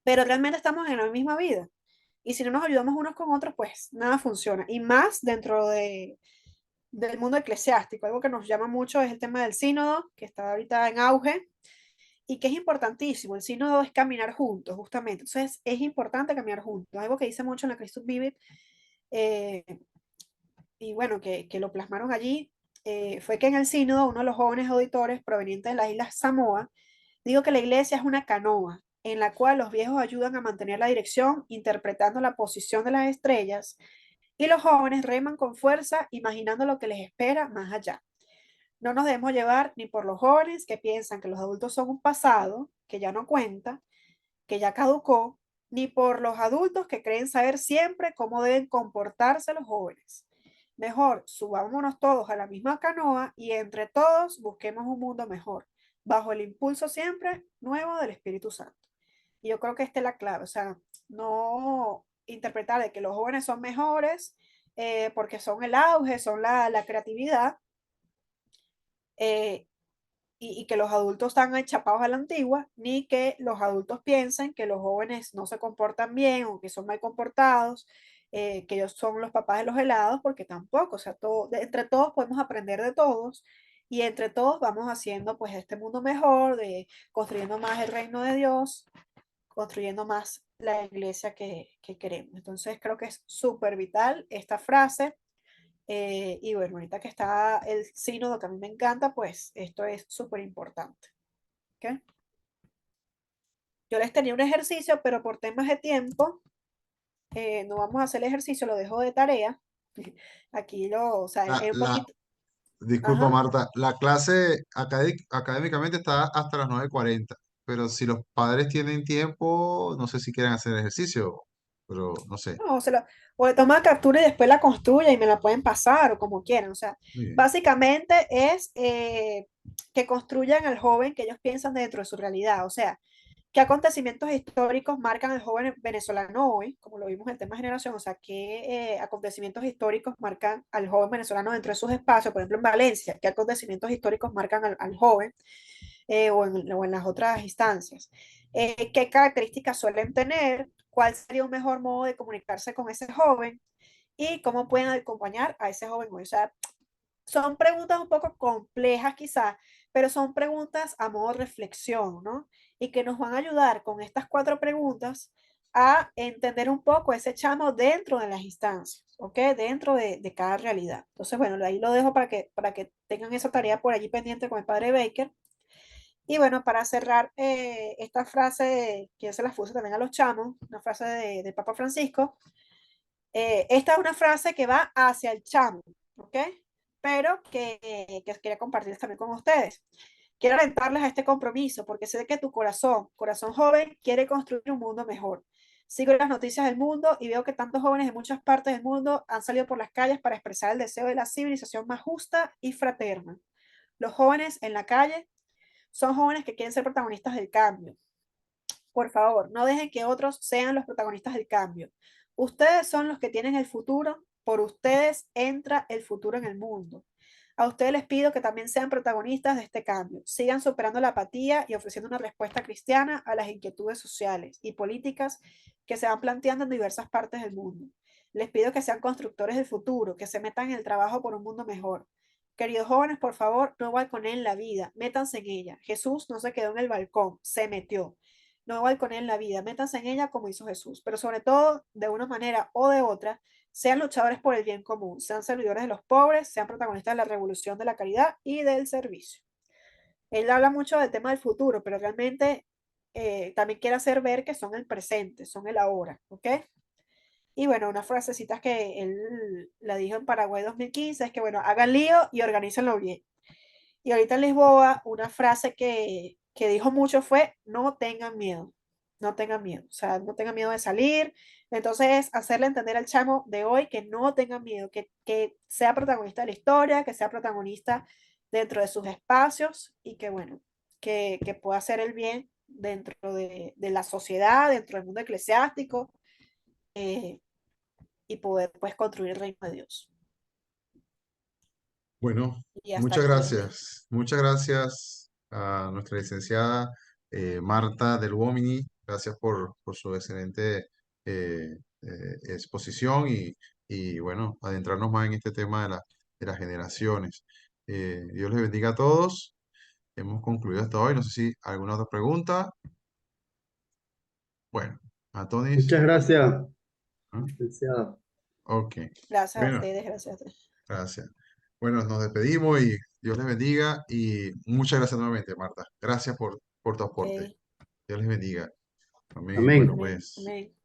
B: pero realmente estamos en la misma vida. Y si no nos ayudamos unos con otros, pues nada funciona. Y más dentro del mundo eclesiástico. Algo que nos llama mucho es el tema del sínodo, que está ahorita en auge y que es importantísimo. El sínodo es caminar juntos, justamente. Entonces, es importante caminar juntos. Algo que dice mucho en la Christus Vive, eh, y bueno, que lo plasmaron allí, fue que en el sínodo uno de los jóvenes auditores provenientes de las Islas Samoa dijo que la iglesia es una canoa en la cual los viejos ayudan a mantener la dirección interpretando la posición de las estrellas y los jóvenes reman con fuerza imaginando lo que les espera más allá. No nos debemos llevar ni por los jóvenes que piensan que los adultos son un pasado, que ya no cuenta, que ya caducó, ni por los adultos que creen saber siempre cómo deben comportarse los jóvenes. Mejor, subámonos todos a la misma canoa y entre todos busquemos un mundo mejor, bajo el impulso siempre nuevo del Espíritu Santo. Y yo creo que esta es la clave, o sea, no interpretar de que los jóvenes son mejores porque son el auge, son la creatividad, eh, y que los adultos están enchapados a la antigua, ni que los adultos piensen que los jóvenes no se comportan bien o que son mal comportados, que ellos son los papás de los helados, porque tampoco, o sea, entre todos podemos aprender de todos y entre todos vamos haciendo pues este mundo mejor, construyendo más el reino de Dios, construyendo más la iglesia que queremos. Entonces creo que es súper vital esta frase. Y bueno, ahorita que está el sínodo que a mí me encanta, pues esto es súper importante. ¿Okay? Yo les tenía un ejercicio, pero por temas de tiempo, no vamos a hacer el ejercicio, lo dejo de tarea. Aquí o sea,
A: La,
B: es un
A: la,
B: poquito,
A: Disculpa,
B: ajá,
A: Marta, la clase académicamente está hasta las 9:40. pero si los padres tienen tiempo, no sé si quieren hacer ejercicio, pero no sé.
B: No, o le toma captura y después la construye y me la pueden pasar o como quieran. O sea,
A: Muy bien.
B: básicamente es que construyan al joven que ellos piensan dentro de su realidad. O sea, qué acontecimientos históricos marcan al joven venezolano hoy, como lo vimos en el tema generación. O sea, qué acontecimientos históricos marcan al joven venezolano dentro de sus espacios. Por ejemplo, en Valencia, qué acontecimientos históricos marcan al joven o en las otras instancias. ¿Qué características suelen tener? ¿Cuál sería un mejor modo de comunicarse con ese joven? ¿Y cómo pueden acompañar a ese joven hoy? O sea, son preguntas un poco complejas quizás, pero son preguntas a modo de reflexión, ¿no? Y que nos van a ayudar con estas 4 preguntas a entender un poco ese chamo dentro de las instancias, ¿ok? Dentro de cada realidad. Entonces, bueno, ahí lo dejo para que tengan esa tarea por allí pendiente con el padre Baker. Y bueno, para cerrar esta frase, que yo se la puse también a los chamos, una frase de Papa Francisco, esta es una frase que va hacia el chamo, ¿ok? Pero que quería compartir también con ustedes. Quiero alentarles a este compromiso porque sé que tu corazón joven, quiere construir un mundo mejor. Sigo las noticias del mundo y veo que tantos jóvenes de muchas partes del mundo han salido por las calles para expresar el deseo de la civilización más justa y fraterna. Los jóvenes en la calle son jóvenes que quieren ser protagonistas del cambio. Por favor, no dejen que otros sean los protagonistas del cambio. Ustedes son los que tienen el futuro. Por ustedes entra el futuro en el mundo. A ustedes les pido que también sean protagonistas de este cambio. Sigan superando la apatía y ofreciendo una respuesta cristiana a las inquietudes sociales y políticas que se van planteando en diversas partes del mundo. Les pido que sean constructores del futuro, que se metan en el trabajo por un mundo mejor. Queridos jóvenes, por favor, no balconeen la vida, métanse en ella. Jesús no se quedó en el balcón, se metió. No balconeen la vida, métanse en ella como hizo Jesús, pero sobre todo, de una manera o de otra, sean luchadores por el bien común, sean servidores de los pobres, sean protagonistas de la revolución de la caridad y del servicio. Él habla mucho del tema del futuro, pero realmente también quiere hacer ver que son el presente, son el ahora, ¿ok? Y bueno, una frasecita que él la dijo en Paraguay 2015 es que, bueno, hagan lío y organícenlo bien. Y ahorita en Lisboa, una frase que dijo mucho fue, no tengan miedo, no tengan miedo, o sea, no tengan miedo de salir. Entonces, hacerle entender al chamo de hoy que no tengan miedo, que sea protagonista de la historia, que sea protagonista dentro de sus espacios y que, bueno, que pueda hacer el bien dentro de la sociedad, dentro del mundo eclesiástico eh, y poder, pues, construir el reino de Dios.
A: Bueno,
B: Y hasta
A: muchas
B: aquí.
A: gracias. Muchas gracias a nuestra licenciada Marta del Uomini. Gracias por su excelente exposición y, bueno, adentrarnos más en este tema de las generaciones. Dios les bendiga a todos. Hemos concluido hasta hoy. No sé si alguna otra pregunta. Bueno, Antonis.
D: Muchas gracias,
A: ¿No?
D: licenciada.
A: Ok.
B: Gracias a
A: Bueno,
B: ustedes, gracias a ustedes.
A: gracias. Bueno, nos despedimos y Dios les bendiga y muchas gracias nuevamente, Marta. Gracias por tu aporte.
B: Ok,
A: Dios les bendiga. Amén. Bueno,
D: Amén.
B: amén,
A: pues.
B: amén.